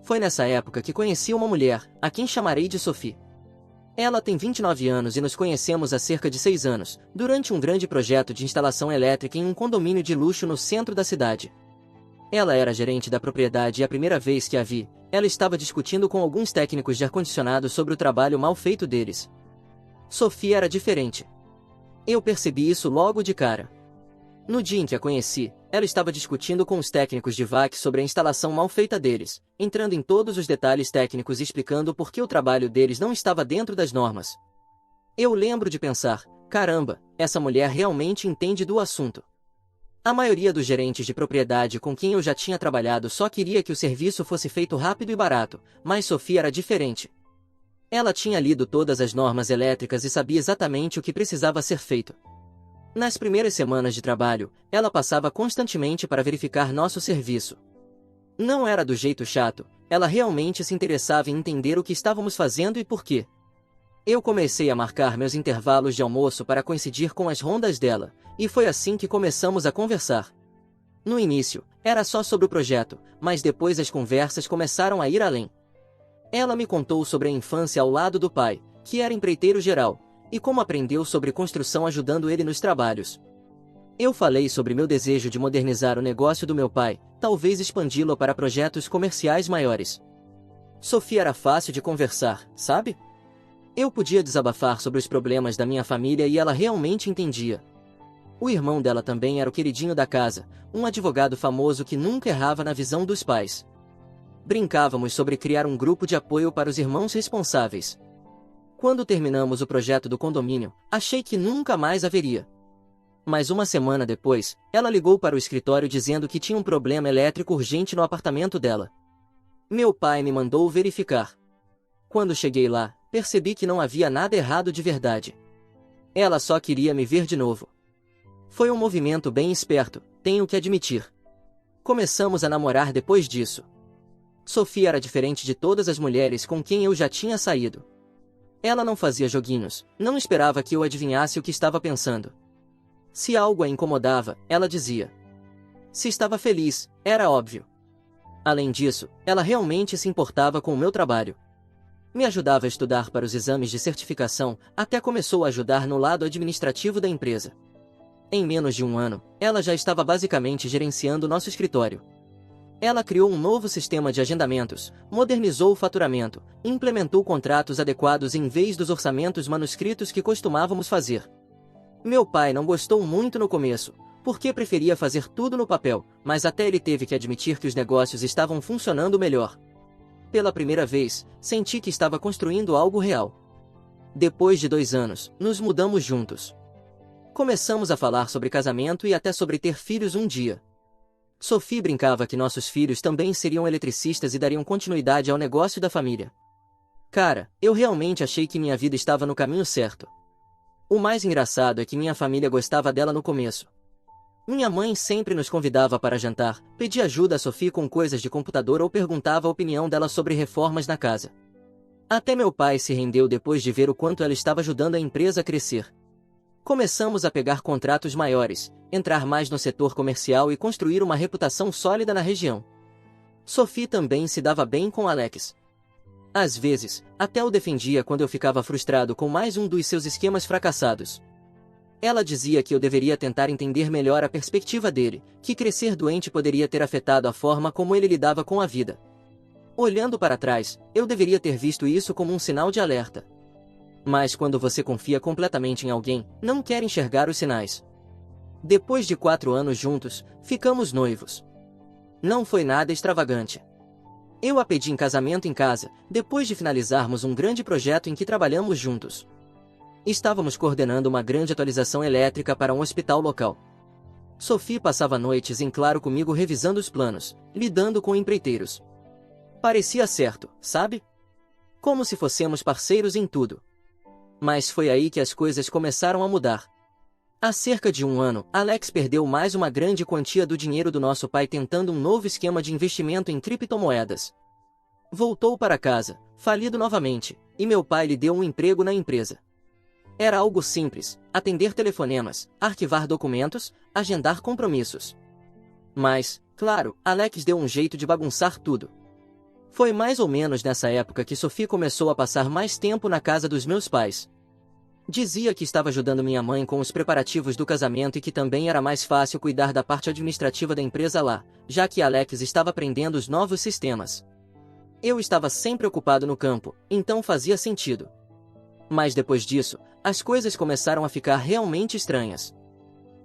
Foi nessa época que conheci uma mulher, a quem chamarei de Sophie. Ela tem 29 anos e nos conhecemos há cerca de 6 anos, durante um grande projeto de instalação elétrica em um condomínio de luxo no centro da cidade. Ela era gerente da propriedade e a primeira vez que a vi, ela estava discutindo com alguns técnicos de ar-condicionado sobre o trabalho mal feito deles. Sophie era diferente. Eu percebi isso logo de cara. No dia em que a conheci, ela estava discutindo com os técnicos de VAC sobre a instalação mal feita deles, entrando em todos os detalhes técnicos e explicando por que o trabalho deles não estava dentro das normas. Eu lembro de pensar, Caramba, essa mulher realmente entende do assunto. A maioria dos gerentes de propriedade com quem eu já tinha trabalhado só queria que o serviço fosse feito rápido e barato, mas Sofia era diferente. Ela tinha lido todas as normas elétricas e sabia exatamente o que precisava ser feito. Nas primeiras semanas de trabalho, ela passava constantemente para verificar nosso serviço. Não era do jeito chato, ela realmente se interessava em entender o que estávamos fazendo e por quê. Eu comecei a marcar meus intervalos de almoço para coincidir com as rondas dela, e foi assim que começamos a conversar. No início, era só sobre o projeto, mas depois as conversas começaram a ir além. Ela me contou sobre a infância ao lado do pai, que era empreiteiro geral, e como aprendeu sobre construção ajudando ele nos trabalhos. Eu falei sobre meu desejo de modernizar o negócio do meu pai, talvez expandi-lo para projetos comerciais maiores. Sofia era fácil de conversar, sabe? Eu podia desabafar sobre os problemas da minha família e ela realmente entendia. O irmão dela também era o queridinho da casa, um advogado famoso que nunca errava na visão dos pais. Brincávamos sobre criar um grupo de apoio para os irmãos responsáveis. Quando terminamos o projeto do condomínio, achei que nunca mais haveria. Mas uma semana depois, ela ligou para o escritório dizendo que tinha um problema elétrico urgente no apartamento dela. Meu pai me mandou verificar. Quando cheguei lá, percebi que não havia nada errado de verdade. Ela só queria me ver de novo. Foi um movimento bem esperto, tenho que admitir. Começamos a namorar depois disso. Sofia era diferente de todas as mulheres com quem eu já tinha saído. Ela não fazia joguinhos, não esperava que eu adivinhasse o que estava pensando. Se algo a incomodava, ela dizia. Se estava feliz, era óbvio. Além disso, ela realmente se importava com o meu trabalho. Me ajudava a estudar para os exames de certificação, até começou a ajudar no lado administrativo da empresa. Em menos de um ano, ela já estava basicamente gerenciando nosso escritório. Ela criou um novo sistema de agendamentos, modernizou o faturamento, implementou contratos adequados em vez dos orçamentos manuscritos que costumávamos fazer. Meu pai não gostou muito no começo, porque preferia fazer tudo no papel, mas até ele teve que admitir que os negócios estavam funcionando melhor. Pela primeira vez, senti que estava construindo algo real. Depois de 2 anos, nos mudamos juntos. Começamos a falar sobre casamento e até sobre ter filhos um dia. Sophie brincava que nossos filhos também seriam eletricistas e dariam continuidade ao negócio da família. Cara, eu realmente achei que minha vida estava no caminho certo. O mais engraçado é que minha família gostava dela no começo. Minha mãe sempre nos convidava para jantar, pedia ajuda a Sophie com coisas de computador ou perguntava a opinião dela sobre reformas na casa. Até meu pai se rendeu depois de ver o quanto ela estava ajudando a empresa a crescer. Começamos a pegar contratos maiores, entrar mais no setor comercial e construir uma reputação sólida na região. Sophie também se dava bem com Alex. Às vezes, até o defendia quando eu ficava frustrado com mais um dos seus esquemas fracassados. Ela dizia que eu deveria tentar entender melhor a perspectiva dele, que crescer doente poderia ter afetado a forma como ele lidava com a vida. Olhando para trás, eu deveria ter visto isso como um sinal de alerta. Mas quando você confia completamente em alguém, não quer enxergar os sinais. Depois de 4 anos juntos, ficamos noivos. Não foi nada extravagante. Eu a pedi em casamento em casa, depois de finalizarmos um grande projeto em que trabalhamos juntos. Estávamos coordenando uma grande atualização elétrica para um hospital local. Sophie passava noites em claro comigo revisando os planos, lidando com empreiteiros. Parecia certo, sabe? Como se fossemos parceiros em tudo. Mas foi aí que as coisas começaram a mudar. Há cerca de 1 ano, Alex perdeu mais uma grande quantia do dinheiro do nosso pai tentando um novo esquema de investimento em criptomoedas. Voltou para casa, falido novamente, e meu pai lhe deu um emprego na empresa. Era algo simples, atender telefonemas, arquivar documentos, agendar compromissos. Mas, claro, Alex deu um jeito de bagunçar tudo. Foi mais ou menos nessa época que Sophie começou a passar mais tempo na casa dos meus pais. Dizia que estava ajudando minha mãe com os preparativos do casamento e que também era mais fácil cuidar da parte administrativa da empresa lá, já que Alex estava aprendendo os novos sistemas. Eu estava sempre ocupado no campo, então fazia sentido. Mas depois disso, as coisas começaram a ficar realmente estranhas.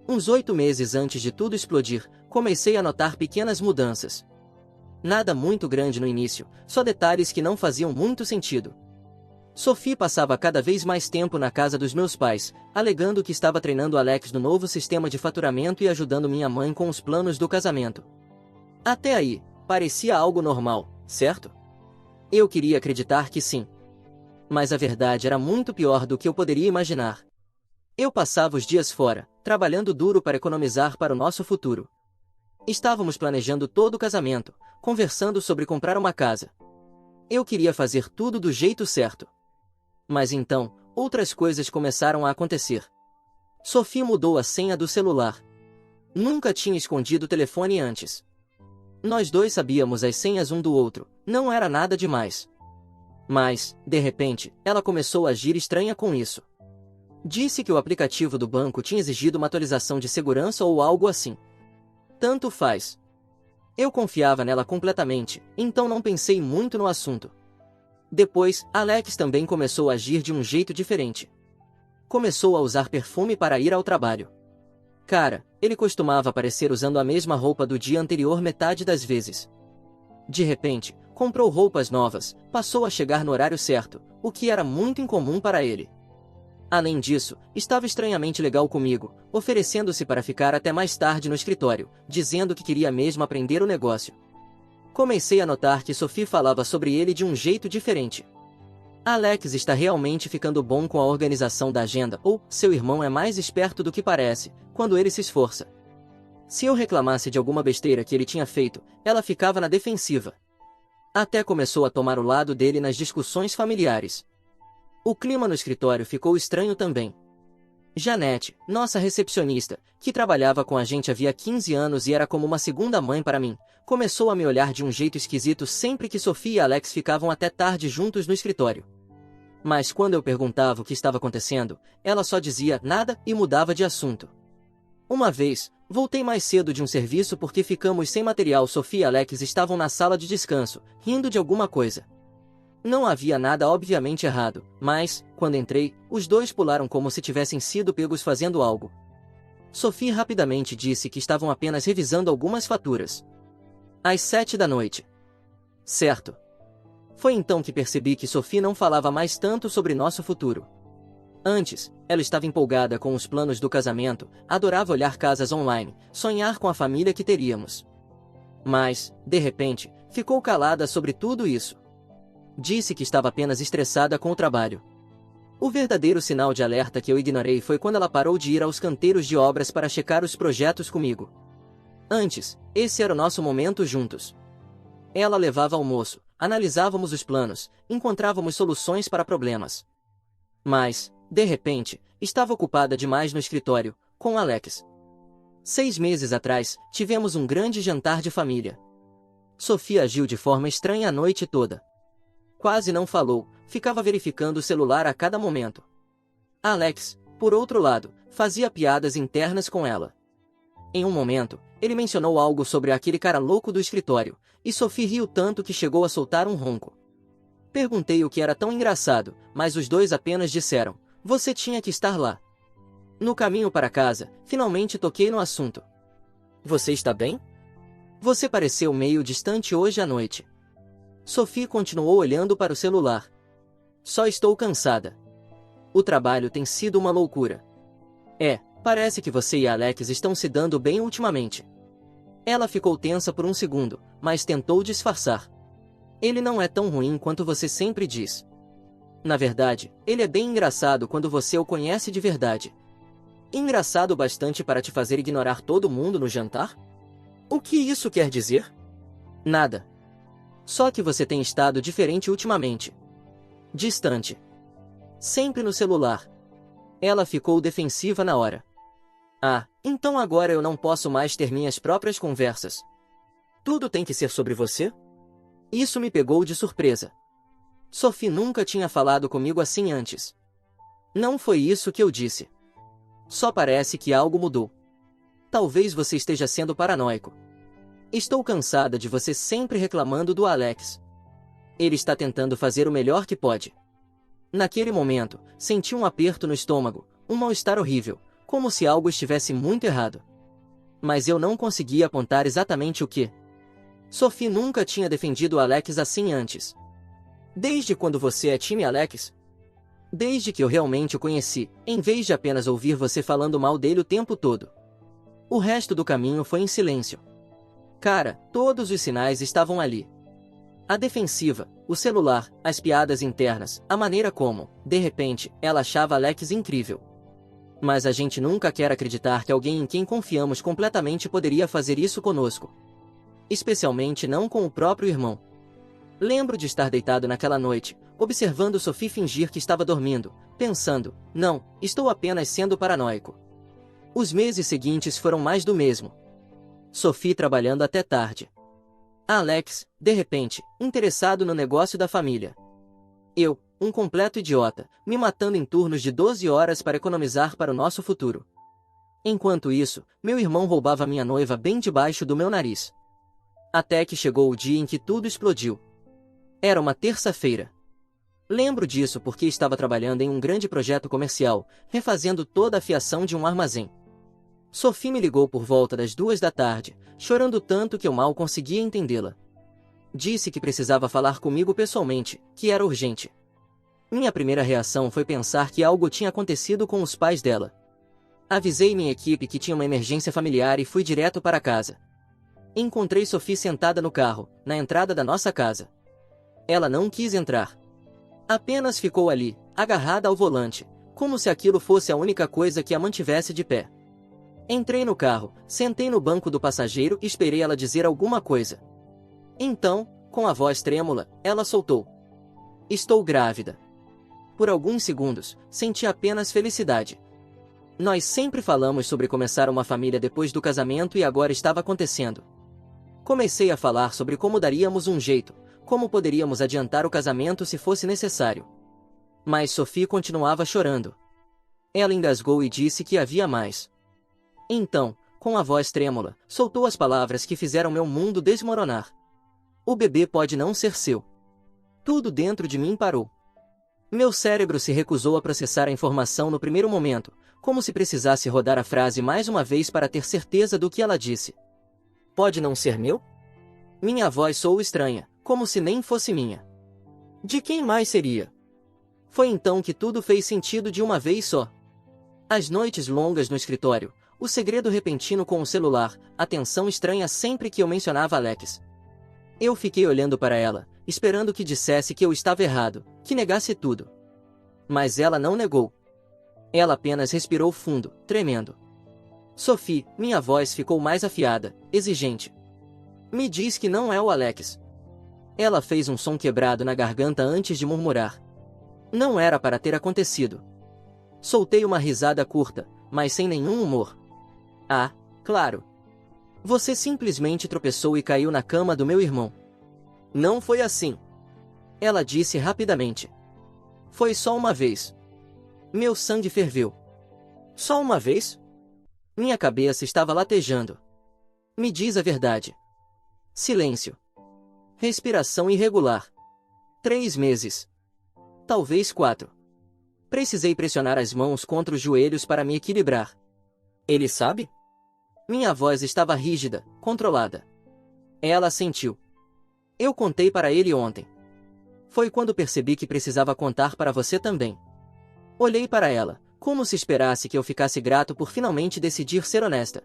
Uns 8 meses antes de tudo explodir, comecei a notar pequenas mudanças. Nada muito grande no início, só detalhes que não faziam muito sentido. Sophie passava cada vez mais tempo na casa dos meus pais, alegando que estava treinando Alex no novo sistema de faturamento e ajudando minha mãe com os planos do casamento. Até aí, parecia algo normal, certo? Eu queria acreditar que sim. Mas a verdade era muito pior do que eu poderia imaginar. Eu passava os dias fora, trabalhando duro para economizar para o nosso futuro. Estávamos planejando todo o casamento, conversando sobre comprar uma casa. Eu queria fazer tudo do jeito certo. Mas então, outras coisas começaram a acontecer. Sophie mudou a senha do celular. Nunca tinha escondido o telefone antes. Nós dois sabíamos as senhas um do outro, não era nada demais. Mas, de repente, ela começou a agir estranha com isso. Disse que o aplicativo do banco tinha exigido uma atualização de segurança ou algo assim. Tanto faz. Eu confiava nela completamente, então não pensei muito no assunto. Depois, Alex também começou a agir de um jeito diferente. Começou a usar perfume para ir ao trabalho. Cara, ele costumava aparecer usando a mesma roupa do dia anterior metade das vezes. De repente, comprou roupas novas, passou a chegar no horário certo, o que era muito incomum para ele. Além disso, estava estranhamente legal comigo, oferecendo-se para ficar até mais tarde no escritório, dizendo que queria mesmo aprender o negócio. Comecei a notar que Sophie falava sobre ele de um jeito diferente. Alex está realmente ficando bom com a organização da agenda, ou seu irmão é mais esperto do que parece, quando ele se esforça. Se eu reclamasse de alguma besteira que ele tinha feito, ela ficava na defensiva. Até começou a tomar o lado dele nas discussões familiares. O clima no escritório ficou estranho também. Janete, nossa recepcionista, que trabalhava com a gente havia 15 anos e era como uma segunda mãe para mim, começou a me olhar de um jeito esquisito sempre que Sophie e Alex ficavam até tarde juntos no escritório. Mas quando eu perguntava o que estava acontecendo, ela só dizia nada e mudava de assunto. Uma vez, voltei mais cedo de um serviço porque ficamos sem material. Sophie e Alex estavam na sala de descanso, rindo de alguma coisa. Não havia nada obviamente errado, mas, quando entrei, os dois pularam como se tivessem sido pegos fazendo algo. Sophie rapidamente disse que estavam apenas revisando algumas faturas. Às 7 da noite. Certo. Foi então que percebi que Sophie não falava mais tanto sobre nosso futuro. Antes, ela estava empolgada com os planos do casamento, adorava olhar casas online, sonhar com a família que teríamos. Mas, de repente, ficou calada sobre tudo isso. Disse que estava apenas estressada com o trabalho. O verdadeiro sinal de alerta que eu ignorei foi quando ela parou de ir aos canteiros de obras para checar os projetos comigo. Antes, esse era o nosso momento juntos. Ela levava almoço, analisávamos os planos, encontrávamos soluções para problemas. Mas, de repente, estava ocupada demais no escritório, com Alex. 6 meses atrás, tivemos um grande jantar de família. Sophie agiu de forma estranha a noite toda. Quase não falou, ficava verificando o celular a cada momento. Alex, por outro lado, fazia piadas internas com ela. Em um momento, ele mencionou algo sobre aquele cara louco do escritório, e Sophie riu tanto que chegou a soltar um ronco. Perguntei o que era tão engraçado, mas os dois apenas disseram, você tinha que estar lá. No caminho para casa, finalmente toquei no assunto. Você está bem? Você pareceu meio distante hoje à noite. Sophie continuou olhando para o celular. Só estou cansada. O trabalho tem sido uma loucura. Parece que você e Alex estão se dando bem ultimamente. Ela ficou tensa por um segundo, mas tentou disfarçar. Ele não é tão ruim quanto você sempre diz. Na verdade, ele é bem engraçado quando você o conhece de verdade. Engraçado bastante para te fazer ignorar todo mundo no jantar? O que isso quer dizer? Nada. Só que você tem estado diferente ultimamente. Distante. Sempre no celular. Ela ficou defensiva na hora. Então agora eu não posso mais ter minhas próprias conversas. Tudo tem que ser sobre você? Isso me pegou de surpresa. Sophie nunca tinha falado comigo assim antes. Não foi isso que eu disse. Só parece que algo mudou. Talvez você esteja sendo paranoico. Estou cansada de você sempre reclamando do Alex. Ele está tentando fazer o melhor que pode. Naquele momento, senti um aperto no estômago, um mal-estar horrível, como se algo estivesse muito errado. Mas eu não conseguia apontar exatamente o que. Sophie nunca tinha defendido o Alex assim antes. Desde quando você é time Alex? Desde que eu realmente o conheci, em vez de apenas ouvir você falando mal dele o tempo todo. O resto do caminho foi em silêncio. Cara, todos os sinais estavam ali. A defensiva, o celular, as piadas internas, a maneira como, de repente, ela achava Alex incrível. Mas a gente nunca quer acreditar que alguém em quem confiamos completamente poderia fazer isso conosco. Especialmente não com o próprio irmão. Lembro de estar deitado naquela noite, observando Sophie fingir que estava dormindo, pensando, não, estou apenas sendo paranoico. Os meses seguintes foram mais do mesmo. Sophie trabalhando até tarde. Alex, de repente, interessado no negócio da família. Eu, um completo idiota, me matando em turnos de 12 horas para economizar para o nosso futuro. Enquanto isso, meu irmão roubava minha noiva bem debaixo do meu nariz. Até que chegou o dia em que tudo explodiu. Era uma terça-feira. Lembro disso porque estava trabalhando em um grande projeto comercial, refazendo toda a fiação de um armazém. Sophie me ligou por volta das 2 da tarde, chorando tanto que eu mal conseguia entendê-la. Disse que precisava falar comigo pessoalmente, que era urgente. Minha primeira reação foi pensar que algo tinha acontecido com os pais dela. Avisei minha equipe que tinha uma emergência familiar e fui direto para casa. Encontrei Sophie sentada no carro, na entrada da nossa casa. Ela não quis entrar. Apenas ficou ali, agarrada ao volante, como se aquilo fosse a única coisa que a mantivesse de pé. Entrei no carro, sentei no banco do passageiro e esperei ela dizer alguma coisa. Então, com a voz trêmula, ela soltou: "Estou grávida." Por alguns segundos, senti apenas felicidade. Nós sempre falamos sobre começar uma família depois do casamento e agora estava acontecendo. Comecei a falar sobre como daríamos um jeito, como poderíamos adiantar o casamento se fosse necessário. Mas Sophie continuava chorando. Ela engasgou e disse que havia mais. Então, com a voz trêmula, soltou as palavras que fizeram meu mundo desmoronar. "O bebê pode não ser seu." Tudo dentro de mim parou. Meu cérebro se recusou a processar a informação no primeiro momento, como se precisasse rodar a frase mais uma vez para ter certeza do que ela disse. "Pode não ser meu?" Minha voz soou estranha, como se nem fosse minha. De quem mais seria? Foi então que tudo fez sentido de uma vez só. As noites longas no escritório, o segredo repentino com o celular, a tensão estranha sempre que eu mencionava Alex. Eu fiquei olhando para ela, esperando que dissesse que eu estava errado, que negasse tudo. Mas ela não negou. Ela apenas respirou fundo, tremendo. "Sophie," minha voz ficou mais afiada, exigente. "Me diz que não é o Alex." Ela fez um som quebrado na garganta antes de murmurar. Não era para ter acontecido. Soltei uma risada curta, mas sem nenhum humor. "Ah, claro. Você simplesmente tropeçou e caiu na cama do meu irmão." "Não foi assim." Ela disse rapidamente. "Foi só uma vez." Meu sangue ferveu. "Só uma vez?" Minha cabeça estava latejando. "Me diz a verdade." Silêncio. Respiração irregular. 3 meses. Talvez 4. Precisei pressionar as mãos contra os joelhos para me equilibrar. "Ele sabe?" Minha voz estava rígida, controlada. Ela assentiu. "Eu contei para ele ontem. Foi quando percebi que precisava contar para você também." Olhei para ela, como se esperasse que eu ficasse grato por finalmente decidir ser honesta.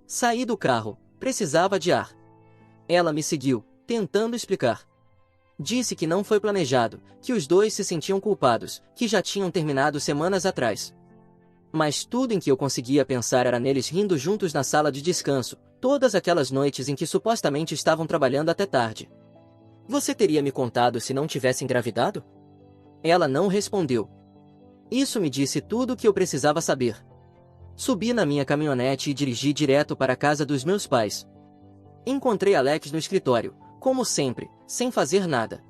Saí do carro, precisava de ar. Ela me seguiu, tentando explicar. Disse que não foi planejado, que os dois se sentiam culpados, que já tinham terminado semanas atrás. Mas tudo em que eu conseguia pensar era neles rindo juntos na sala de descanso, todas aquelas noites em que supostamente estavam trabalhando até tarde. "Você teria me contado se não tivesse engravidado?" Ela não respondeu. Isso me disse tudo o que eu precisava saber. Subi na minha caminhonete e dirigi direto para a casa dos meus pais. Encontrei Alex no escritório, como sempre, sem fazer nada.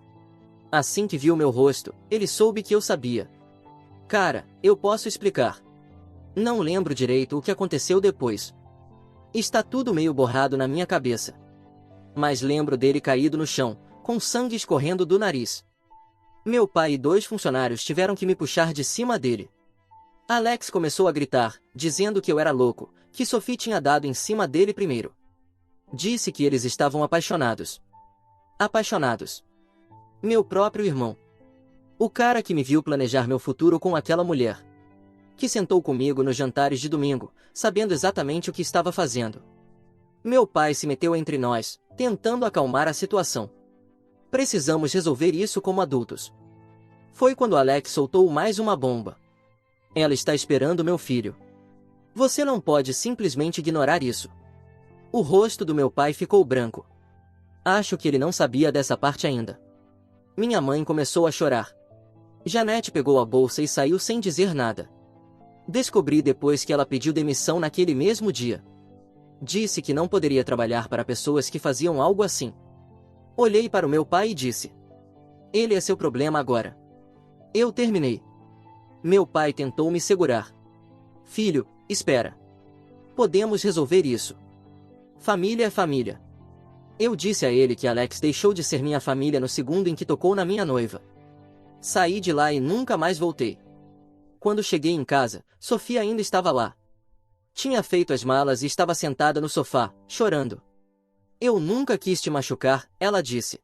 Assim que viu meu rosto, ele soube que eu sabia. "Cara, eu posso explicar." Não lembro direito o que aconteceu depois. Está tudo meio borrado na minha cabeça. Mas lembro dele caído no chão, com sangue escorrendo do nariz. Meu pai e 2 funcionários tiveram que me puxar de cima dele. Alex começou a gritar, dizendo que eu era louco, que Sophie tinha dado em cima dele primeiro. Disse que eles estavam apaixonados. Apaixonados. Meu próprio irmão. O cara que me viu planejar meu futuro com aquela mulher. Que sentou comigo nos jantares de domingo, sabendo exatamente o que estava fazendo. Meu pai se meteu entre nós, tentando acalmar a situação. Precisamos resolver isso como adultos. Foi quando Alex soltou mais uma bomba. Ela está esperando meu filho. Você não pode simplesmente ignorar isso. O rosto do meu pai ficou branco. Acho que ele não sabia dessa parte ainda. Minha mãe começou a chorar. Janete pegou a bolsa e saiu sem dizer nada. Descobri depois que ela pediu demissão naquele mesmo dia. Disse que não poderia trabalhar para pessoas que faziam algo assim. Olhei para o meu pai e disse: ele é seu problema agora. Eu terminei. Meu pai tentou me segurar. Filho, espera. Podemos resolver isso. Família é família. Eu disse a ele que Alex deixou de ser minha família no segundo em que tocou na minha noiva. Saí de lá e nunca mais voltei. Quando cheguei em casa, Sofia ainda estava lá. Tinha feito as malas e estava sentada no sofá, chorando. Eu nunca quis te machucar, ela disse.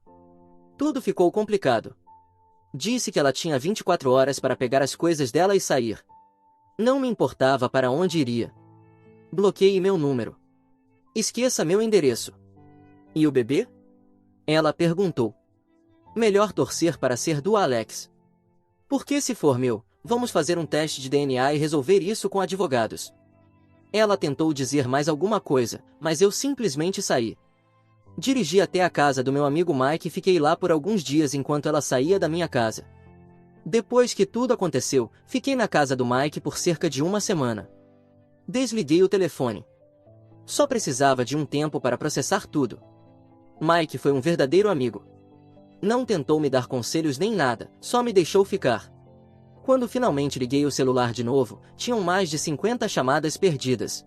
Tudo ficou complicado. Disse que ela tinha 24 horas para pegar as coisas dela e sair. Não me importava para onde iria. Bloqueei meu número. Esqueça meu endereço. E o bebê? Ela perguntou. Melhor torcer para ser do Alex. Porque se for meu, vamos fazer um teste de DNA e resolver isso com advogados. Ela tentou dizer mais alguma coisa, mas eu simplesmente saí. Dirigi até a casa do meu amigo Mike e fiquei lá por alguns dias enquanto ela saía da minha casa. Depois que tudo aconteceu, fiquei na casa do Mike por cerca de uma semana. Desliguei o telefone. Só precisava de um tempo para processar tudo. Mike foi um verdadeiro amigo. Não tentou me dar conselhos nem nada, só me deixou ficar. Quando finalmente liguei o celular de novo, tinham mais de 50 chamadas perdidas.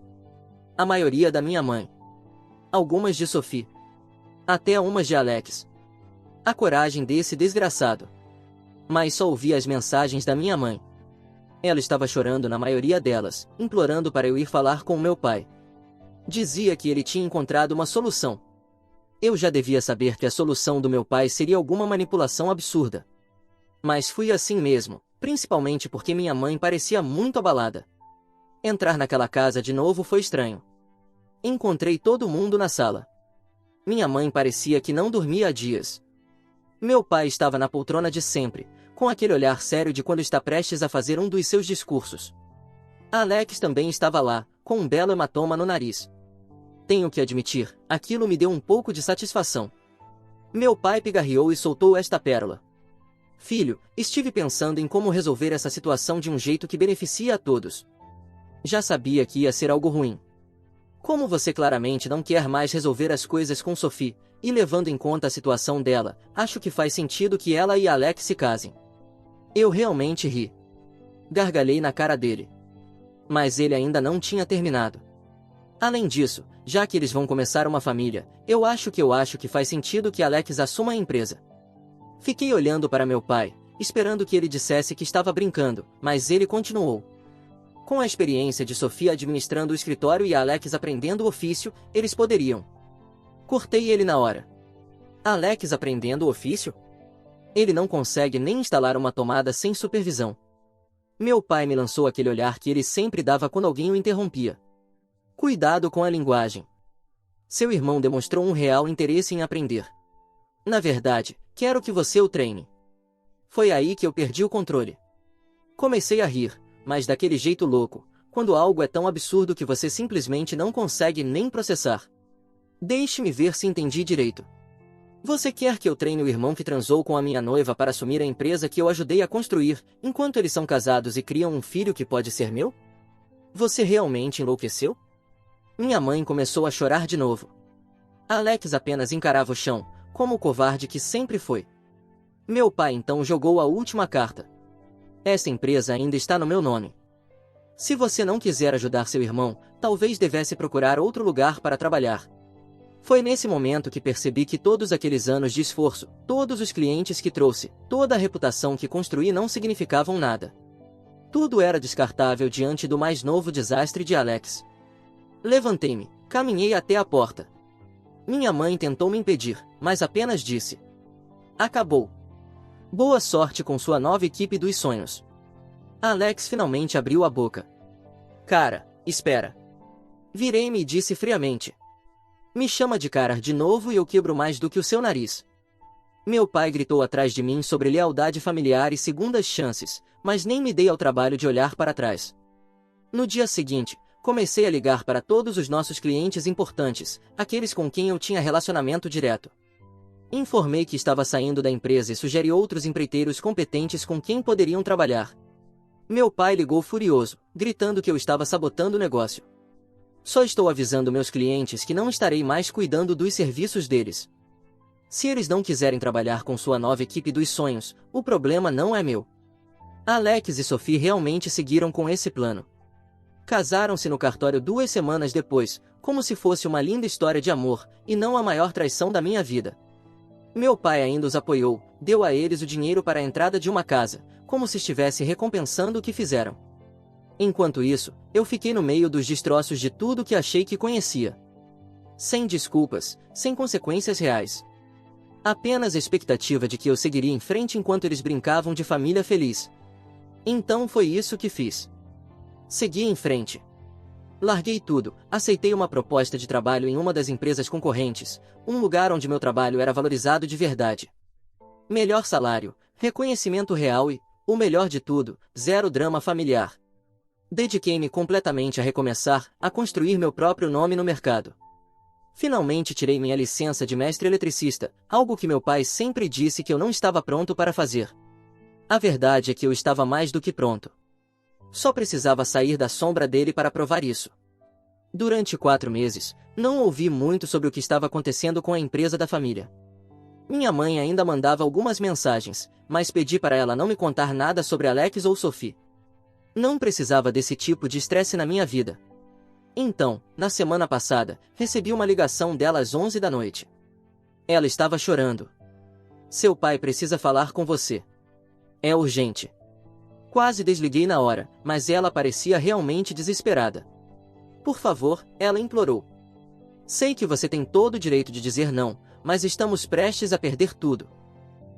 A maioria da minha mãe. Algumas de Sophie. Até umas de Alex. A coragem desse desgraçado. Mas só ouvi as mensagens da minha mãe. Ela estava chorando na maioria delas, implorando para eu ir falar com meu pai. Dizia que ele tinha encontrado uma solução. Eu já devia saber que a solução do meu pai seria alguma manipulação absurda. Mas fui assim mesmo, principalmente porque minha mãe parecia muito abalada. Entrar naquela casa de novo foi estranho. Encontrei todo mundo na sala. Minha mãe parecia que não dormia há dias. Meu pai estava na poltrona de sempre, com aquele olhar sério de quando está prestes a fazer um dos seus discursos. Alex também estava lá, com um belo hematoma no nariz. Tenho que admitir, aquilo me deu um pouco de satisfação. Meu pai pigarreou e soltou esta pérola. Filho, estive pensando em como resolver essa situação de um jeito que beneficie a todos. Já sabia que ia ser algo ruim. Como você claramente não quer mais resolver as coisas com Sophie, e levando em conta a situação dela, acho que faz sentido que ela e Alex se casem. Eu realmente ri. Gargalhei na cara dele. Mas ele ainda não tinha terminado. Além disso, já que eles vão começar uma família, eu acho que faz sentido que Alex assuma a empresa. Fiquei olhando para meu pai, esperando que ele dissesse que estava brincando, mas ele continuou. Com a experiência de Sofia administrando o escritório e Alex aprendendo o ofício, eles poderiam. Cortei ele na hora. Alex aprendendo o ofício? Ele não consegue nem instalar uma tomada sem supervisão. Meu pai me lançou aquele olhar que ele sempre dava quando alguém o interrompia. Cuidado com a linguagem. Seu irmão demonstrou um real interesse em aprender. Na verdade, quero que você o treine. Foi aí que eu perdi o controle. Comecei a rir, mas daquele jeito louco, quando algo é tão absurdo que você simplesmente não consegue nem processar. Deixe-me ver se entendi direito. Você quer que eu treine o irmão que transou com a minha noiva para assumir a empresa que eu ajudei a construir, enquanto eles são casados e criam um filho que pode ser meu? Você realmente enlouqueceu? Minha mãe começou a chorar de novo. Alex apenas encarava o chão, como o covarde que sempre foi. Meu pai então jogou a última carta. Essa empresa ainda está no meu nome. Se você não quiser ajudar seu irmão, talvez devesse procurar outro lugar para trabalhar. Foi nesse momento que percebi que todos aqueles anos de esforço, todos os clientes que trouxe, toda a reputação que construí não significavam nada. Tudo era descartável diante do mais novo desastre de Alex. Levantei-me, caminhei até a porta. Minha mãe tentou me impedir, mas apenas disse: acabou. Boa sorte com sua nova equipe dos sonhos. Alex finalmente abriu a boca. Cara, espera. Virei-me e disse friamente. Me chama de cara de novo e eu quebro mais do que o seu nariz. Meu pai gritou atrás de mim sobre lealdade familiar e segundas chances, mas nem me dei ao trabalho de olhar para trás. No dia seguinte, comecei a ligar para todos os nossos clientes importantes, aqueles com quem eu tinha relacionamento direto. Informei que estava saindo da empresa e sugeri outros empreiteiros competentes com quem poderiam trabalhar. Meu pai ligou furioso, gritando que eu estava sabotando o negócio. Só estou avisando meus clientes que não estarei mais cuidando dos serviços deles. Se eles não quiserem trabalhar com sua nova equipe dos sonhos, o problema não é meu. Alex e Sophie realmente seguiram com esse plano. Casaram-se no cartório 2 semanas depois, como se fosse uma linda história de amor, e não a maior traição da minha vida. Meu pai ainda os apoiou, deu a eles o dinheiro para a entrada de uma casa, como se estivesse recompensando o que fizeram. Enquanto isso, eu fiquei no meio dos destroços de tudo que achei que conhecia. Sem desculpas, sem consequências reais. Apenas a expectativa de que eu seguiria em frente enquanto eles brincavam de família feliz. Então foi isso que fiz. Segui em frente. Larguei tudo, aceitei uma proposta de trabalho em uma das empresas concorrentes, um lugar onde meu trabalho era valorizado de verdade. Melhor salário, reconhecimento real e, o melhor de tudo, zero drama familiar. Dediquei-me completamente a recomeçar, a construir meu próprio nome no mercado. Finalmente tirei minha licença de mestre eletricista, algo que meu pai sempre disse que eu não estava pronto para fazer. A verdade é que eu estava mais do que pronto. Só precisava sair da sombra dele para provar isso. Durante 4 meses, não ouvi muito sobre o que estava acontecendo com a empresa da família. Minha mãe ainda mandava algumas mensagens, mas pedi para ela não me contar nada sobre Alex ou Sophie. Não precisava desse tipo de estresse na minha vida. Então, na semana passada, recebi uma ligação dela às 11 da noite. Ela estava chorando. Seu pai precisa falar com você. É urgente. Quase desliguei na hora, mas ela parecia realmente desesperada. Por favor, ela implorou. Sei que você tem todo o direito de dizer não, mas estamos prestes a perder tudo.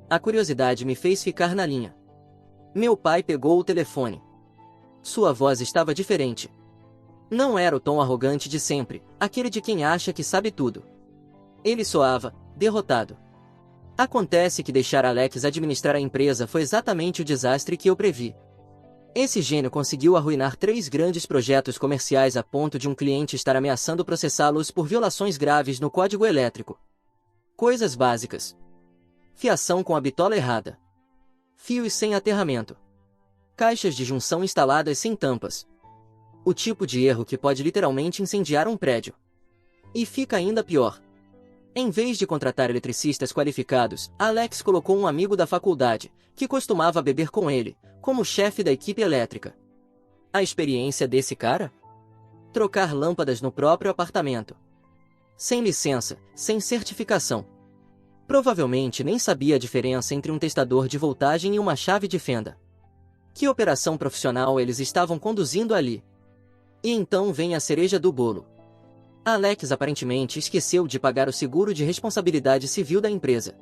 A curiosidade me fez ficar na linha. Meu pai pegou o telefone. Sua voz estava diferente. Não era o tom arrogante de sempre, aquele de quem acha que sabe tudo. Ele soava derrotado. Acontece que deixar Alex administrar a empresa foi exatamente o desastre que eu previ. Esse gênio conseguiu arruinar 3 grandes projetos comerciais a ponto de um cliente estar ameaçando processá-los por violações graves no código elétrico. Coisas básicas. Fiação com a bitola errada. Fios sem aterramento. Caixas de junção instaladas sem tampas. O tipo de erro que pode literalmente incendiar um prédio. E fica ainda pior. Em vez de contratar eletricistas qualificados, Alex colocou um amigo da faculdade, que costumava beber com ele, como chefe da equipe elétrica. A experiência desse cara? Trocar lâmpadas no próprio apartamento. Sem licença, sem certificação. Provavelmente nem sabia a diferença entre um testador de voltagem e uma chave de fenda. Que operação profissional eles estavam conduzindo ali? E então vem a cereja do bolo. Alex aparentemente esqueceu de pagar o seguro de responsabilidade civil da empresa.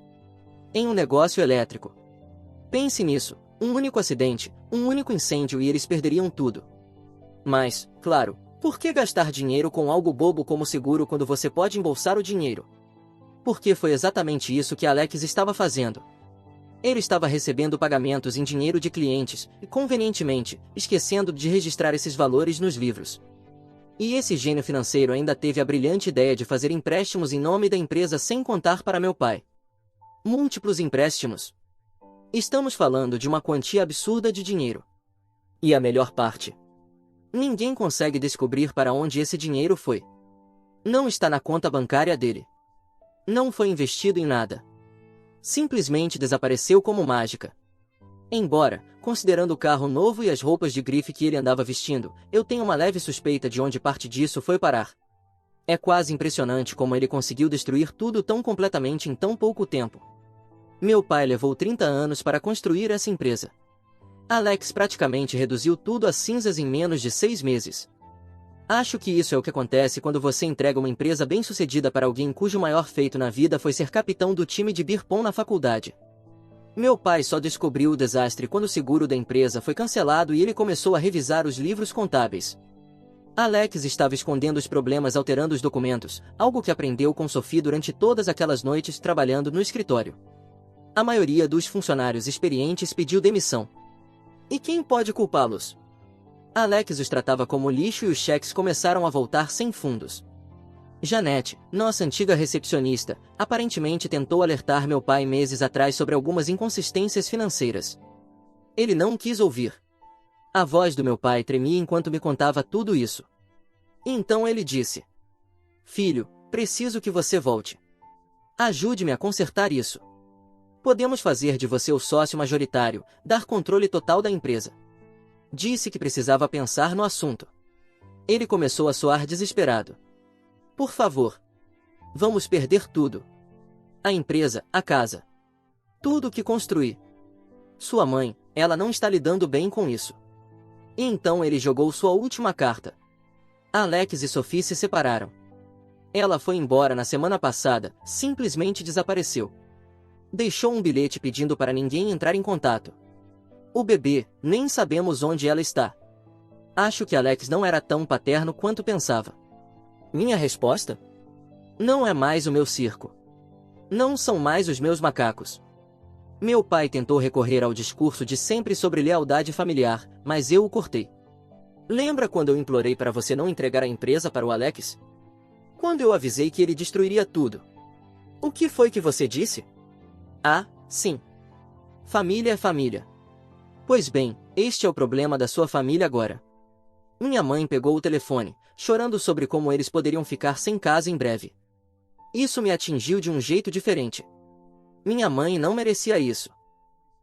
Em um negócio elétrico. Pense nisso, um único acidente, um único incêndio e eles perderiam tudo. Mas, claro, por que gastar dinheiro com algo bobo como seguro quando você pode embolsar o dinheiro? Porque foi exatamente isso que Alex estava fazendo. Ele estava recebendo pagamentos em dinheiro de clientes, e convenientemente, esquecendo de registrar esses valores nos livros. E esse gênio financeiro ainda teve a brilhante ideia de fazer empréstimos em nome da empresa sem contar para meu pai. Múltiplos empréstimos. Estamos falando de uma quantia absurda de dinheiro. E a melhor parte? Ninguém consegue descobrir para onde esse dinheiro foi. Não está na conta bancária dele. Não foi investido em nada. Simplesmente desapareceu como mágica. Embora, considerando o carro novo e as roupas de grife que ele andava vestindo, eu tenho uma leve suspeita de onde parte disso foi parar. É quase impressionante como ele conseguiu destruir tudo tão completamente em tão pouco tempo. Meu pai levou 30 anos para construir essa empresa. Alex praticamente reduziu tudo a cinzas em menos de 6 meses. Acho que isso é o que acontece quando você entrega uma empresa bem-sucedida para alguém cujo maior feito na vida foi ser capitão do time de beer pong na faculdade. Meu pai só descobriu o desastre quando o seguro da empresa foi cancelado e ele começou a revisar os livros contábeis. Alex estava escondendo os problemas alterando os documentos, algo que aprendeu com Sophie durante todas aquelas noites trabalhando no escritório. A maioria dos funcionários experientes pediu demissão. E quem pode culpá-los? Alex os tratava como lixo e os cheques começaram a voltar sem fundos. Janete, nossa antiga recepcionista, aparentemente tentou alertar meu pai meses atrás sobre algumas inconsistências financeiras. Ele não quis ouvir. A voz do meu pai tremia enquanto me contava tudo isso. Então ele disse: Filho, preciso que você volte. Ajude-me a consertar isso. Podemos fazer de você o sócio majoritário, dar controle total da empresa. Disse que precisava pensar no assunto. Ele começou a soar desesperado. Por favor. Vamos perder tudo. A empresa, a casa. Tudo o que construí. Sua mãe, ela não está lidando bem com isso. E então ele jogou sua última carta. Alex e Sophie se separaram. Ela foi embora na semana passada, simplesmente desapareceu. Deixou um bilhete pedindo para ninguém entrar em contato. O bebê, nem sabemos onde ela está. Acho que Alex não era tão paterno quanto pensava. Minha resposta? Não é mais o meu circo. Não são mais os meus macacos. Meu pai tentou recorrer ao discurso de sempre sobre lealdade familiar, mas eu o cortei. Lembra quando eu implorei para você não entregar a empresa para o Alex? Quando eu avisei que ele destruiria tudo. O que foi que você disse? Ah, sim. Família é família. Pois bem, este é o problema da sua família agora. Minha mãe pegou o telefone, chorando sobre como eles poderiam ficar sem casa em breve. Isso me atingiu de um jeito diferente. Minha mãe não merecia isso.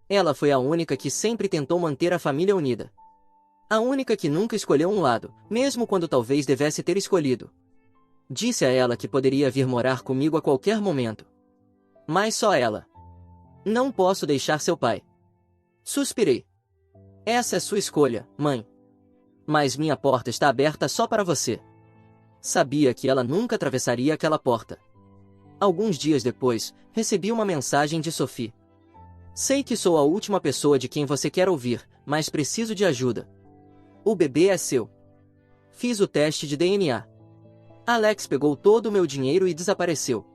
Ela foi a única que sempre tentou manter a família unida. A única que nunca escolheu um lado, mesmo quando talvez devesse ter escolhido. Disse a ela que poderia vir morar comigo a qualquer momento. Mas só ela. Não posso deixar seu pai. Suspirei. Essa é sua escolha, mãe. Mas minha porta está aberta só para você. Sabia que ela nunca atravessaria aquela porta. Alguns dias depois, recebi uma mensagem de Sophie. Sei que sou a última pessoa de quem você quer ouvir, mas preciso de ajuda. O bebê é seu. Fiz o teste de DNA. Alex pegou todo o meu dinheiro e desapareceu.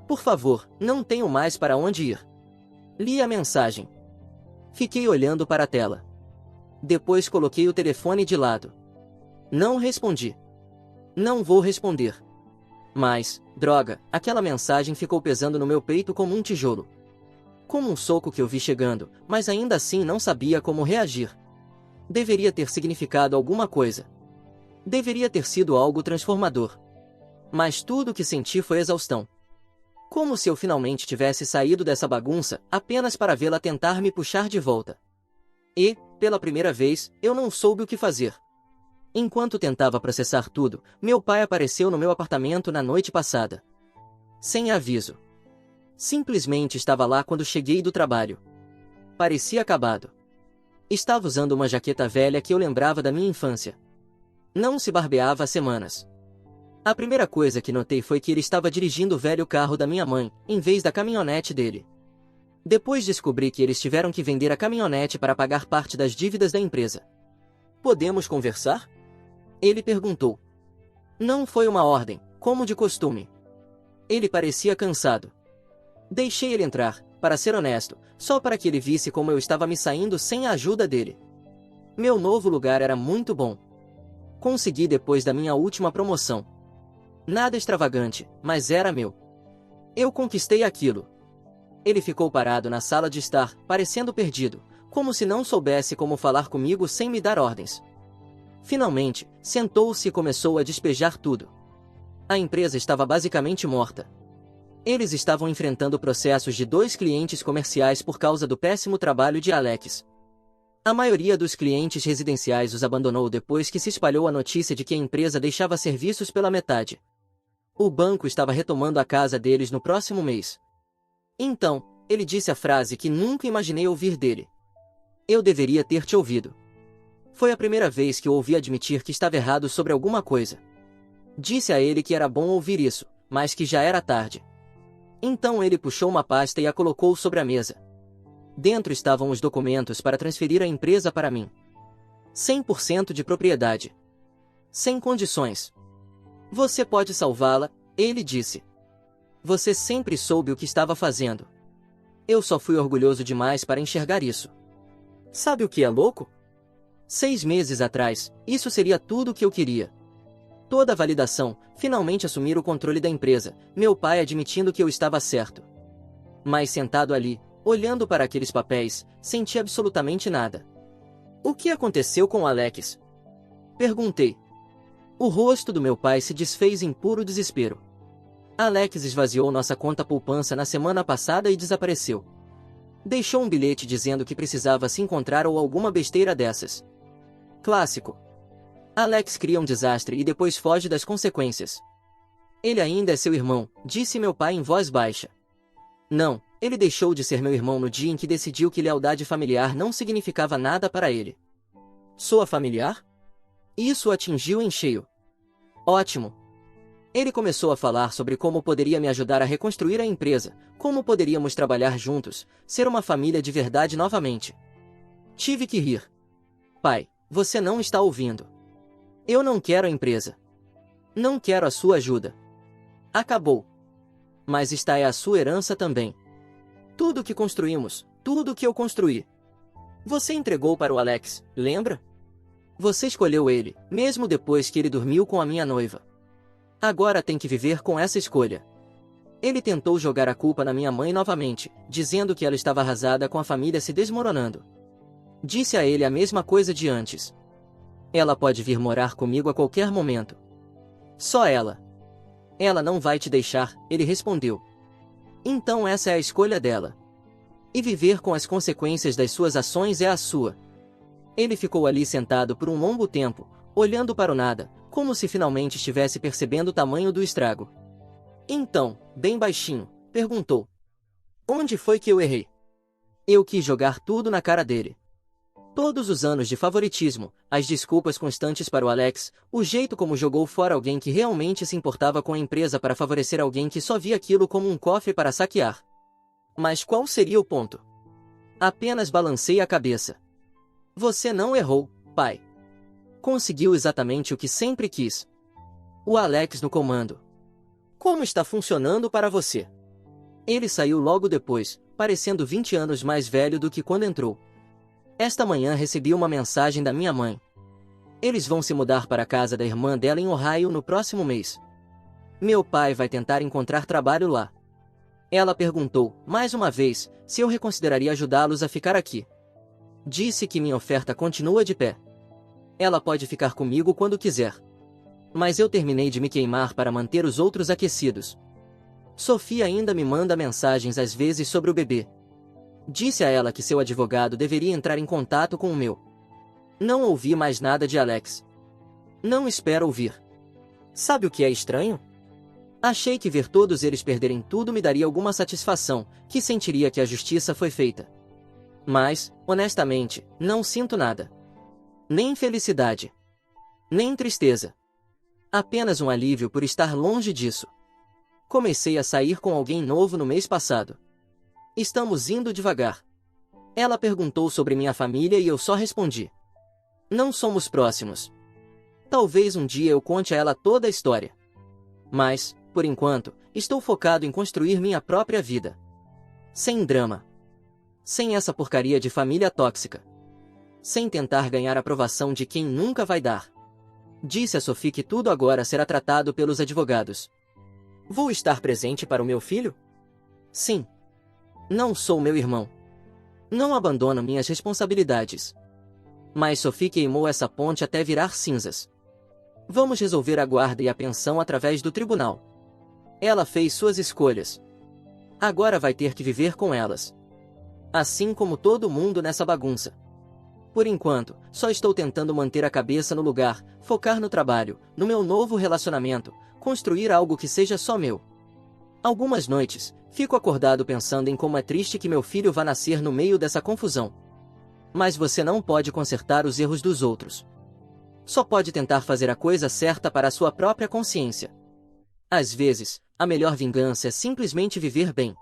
Por favor, não tenho mais para onde ir. Li a mensagem. Fiquei olhando para a tela. Depois coloquei o telefone de lado. Não respondi. Não vou responder. Mas, droga, aquela mensagem ficou pesando no meu peito como um tijolo. Como um soco que eu vi chegando, mas ainda assim não sabia como reagir. Deveria ter significado alguma coisa. Deveria ter sido algo transformador. Mas tudo o que senti foi exaustão. Como se eu finalmente tivesse saído dessa bagunça, apenas para vê-la tentar me puxar de volta. E, pela primeira vez, eu não soube o que fazer. Enquanto tentava processar tudo, meu pai apareceu no meu apartamento na noite passada. Sem aviso. Simplesmente estava lá quando cheguei do trabalho. Parecia acabado. Estava usando uma jaqueta velha que eu lembrava da minha infância. Não se barbeava há semanas. A primeira coisa que notei foi que ele estava dirigindo o velho carro da minha mãe, em vez da caminhonete dele. Depois descobri que eles tiveram que vender a caminhonete para pagar parte das dívidas da empresa. Podemos conversar? Ele perguntou. Não foi uma ordem, como de costume. Ele parecia cansado. Deixei ele entrar, para ser honesto, só para que ele visse como eu estava me saindo sem a ajuda dele. Meu novo lugar era muito bom. Consegui depois da minha última promoção. Nada extravagante, mas era meu. Eu conquistei aquilo. Ele ficou parado na sala de estar, parecendo perdido, como se não soubesse como falar comigo sem me dar ordens. Finalmente, sentou-se e começou a despejar tudo. A empresa estava basicamente morta. Eles estavam enfrentando processos de 2 clientes comerciais por causa do péssimo trabalho de Alex. A maioria dos clientes residenciais os abandonou depois que se espalhou a notícia de que a empresa deixava serviços pela metade. O banco estava retomando a casa deles no próximo mês. Então, ele disse a frase que nunca imaginei ouvir dele. Eu deveria ter te ouvido. Foi a primeira vez que eu ouvi admitir que estava errado sobre alguma coisa. Disse a ele que era bom ouvir isso, mas que já era tarde. Então ele puxou uma pasta e a colocou sobre a mesa. Dentro estavam os documentos para transferir a empresa para mim. 100% de propriedade. Sem condições. Você pode salvá-la, ele disse. Você sempre soube o que estava fazendo. Eu só fui orgulhoso demais para enxergar isso. Sabe o que é louco? 6 meses atrás, isso seria tudo o que eu queria. Toda a validação, finalmente assumir o controle da empresa, meu pai admitindo que eu estava certo. Mas sentado ali, olhando para aqueles papéis, senti absolutamente nada. O que aconteceu com Alex? Perguntei. O rosto do meu pai se desfez em puro desespero. Alex esvaziou nossa conta poupança na semana passada e desapareceu. Deixou um bilhete dizendo que precisava se encontrar ou alguma besteira dessas. Clássico. Alex cria um desastre e depois foge das consequências. Ele ainda é seu irmão, disse meu pai em voz baixa. Não, ele deixou de ser meu irmão no dia em que decidiu que lealdade familiar não significava nada para ele. Soa familiar? Isso o atingiu em cheio. Ótimo. Ele começou a falar sobre como poderia me ajudar a reconstruir a empresa, como poderíamos trabalhar juntos, ser uma família de verdade novamente. Tive que rir. Pai, você não está ouvindo. Eu não quero a empresa. Não quero a sua ajuda. Acabou. Mas esta é a sua herança também. Tudo que construímos, tudo que eu construí. Você entregou para o Alex, lembra? Você escolheu ele, mesmo depois que ele dormiu com a minha noiva. Agora tem que viver com essa escolha. Ele tentou jogar a culpa na minha mãe novamente, dizendo que ela estava arrasada com a família se desmoronando. Disse a ele a mesma coisa de antes. Ela pode vir morar comigo a qualquer momento. Só ela. Ela não vai te deixar, ele respondeu. Então essa é a escolha dela. E viver com as consequências das suas ações é a sua. Ele ficou ali sentado por um longo tempo, olhando para o nada, como se finalmente estivesse percebendo o tamanho do estrago. Então, bem baixinho, perguntou. Onde foi que eu errei? Eu quis jogar tudo na cara dele. Todos os anos de favoritismo, as desculpas constantes para o Alex, o jeito como jogou fora alguém que realmente se importava com a empresa para favorecer alguém que só via aquilo como um cofre para saquear. Mas qual seria o ponto? Apenas balancei a cabeça. Você não errou, pai. Conseguiu exatamente o que sempre quis. O Alex no comando. Como está funcionando para você? Ele saiu logo depois, parecendo 20 anos mais velho do que quando entrou. Esta manhã recebi uma mensagem da minha mãe. Eles vão se mudar para a casa da irmã dela em Ohio no próximo mês. Meu pai vai tentar encontrar trabalho lá. Ela perguntou, mais uma vez, se eu reconsideraria ajudá-los a ficar aqui. Disse que minha oferta continua de pé. Ela pode ficar comigo quando quiser. Mas eu terminei de me queimar para manter os outros aquecidos. Sofia ainda me manda mensagens às vezes sobre o bebê. Disse a ela que seu advogado deveria entrar em contato com o meu. Não ouvi mais nada de Alex. Não espero ouvir. Sabe o que é estranho? Achei que ver todos eles perderem tudo me daria alguma satisfação, que sentiria que a justiça foi feita. Mas, honestamente, não sinto nada. Nem felicidade. Nem tristeza. Apenas um alívio por estar longe disso. Comecei a sair com alguém novo no mês passado. Estamos indo devagar. Ela perguntou sobre minha família e eu só respondi. Não somos próximos. Talvez um dia eu conte a ela toda a história. Mas, por enquanto, estou focado em construir minha própria vida. Sem drama. Sem essa porcaria de família tóxica. Sem tentar ganhar a aprovação de quem nunca vai dar. Disse a Sophie que tudo agora será tratado pelos advogados. Vou estar presente para o meu filho? Sim. Não sou meu irmão. Não abandono minhas responsabilidades. Mas Sophie queimou essa ponte até virar cinzas. Vamos resolver a guarda e a pensão através do tribunal. Ela fez suas escolhas. Agora vai ter que viver com elas. Assim como todo mundo nessa bagunça. Por enquanto, só estou tentando manter a cabeça no lugar, focar no trabalho, no meu novo relacionamento, construir algo que seja só meu. Algumas noites, fico acordado pensando em como é triste que meu filho vá nascer no meio dessa confusão. Mas você não pode consertar os erros dos outros. Só pode tentar fazer a coisa certa para a sua própria consciência. Às vezes, a melhor vingança é simplesmente viver bem.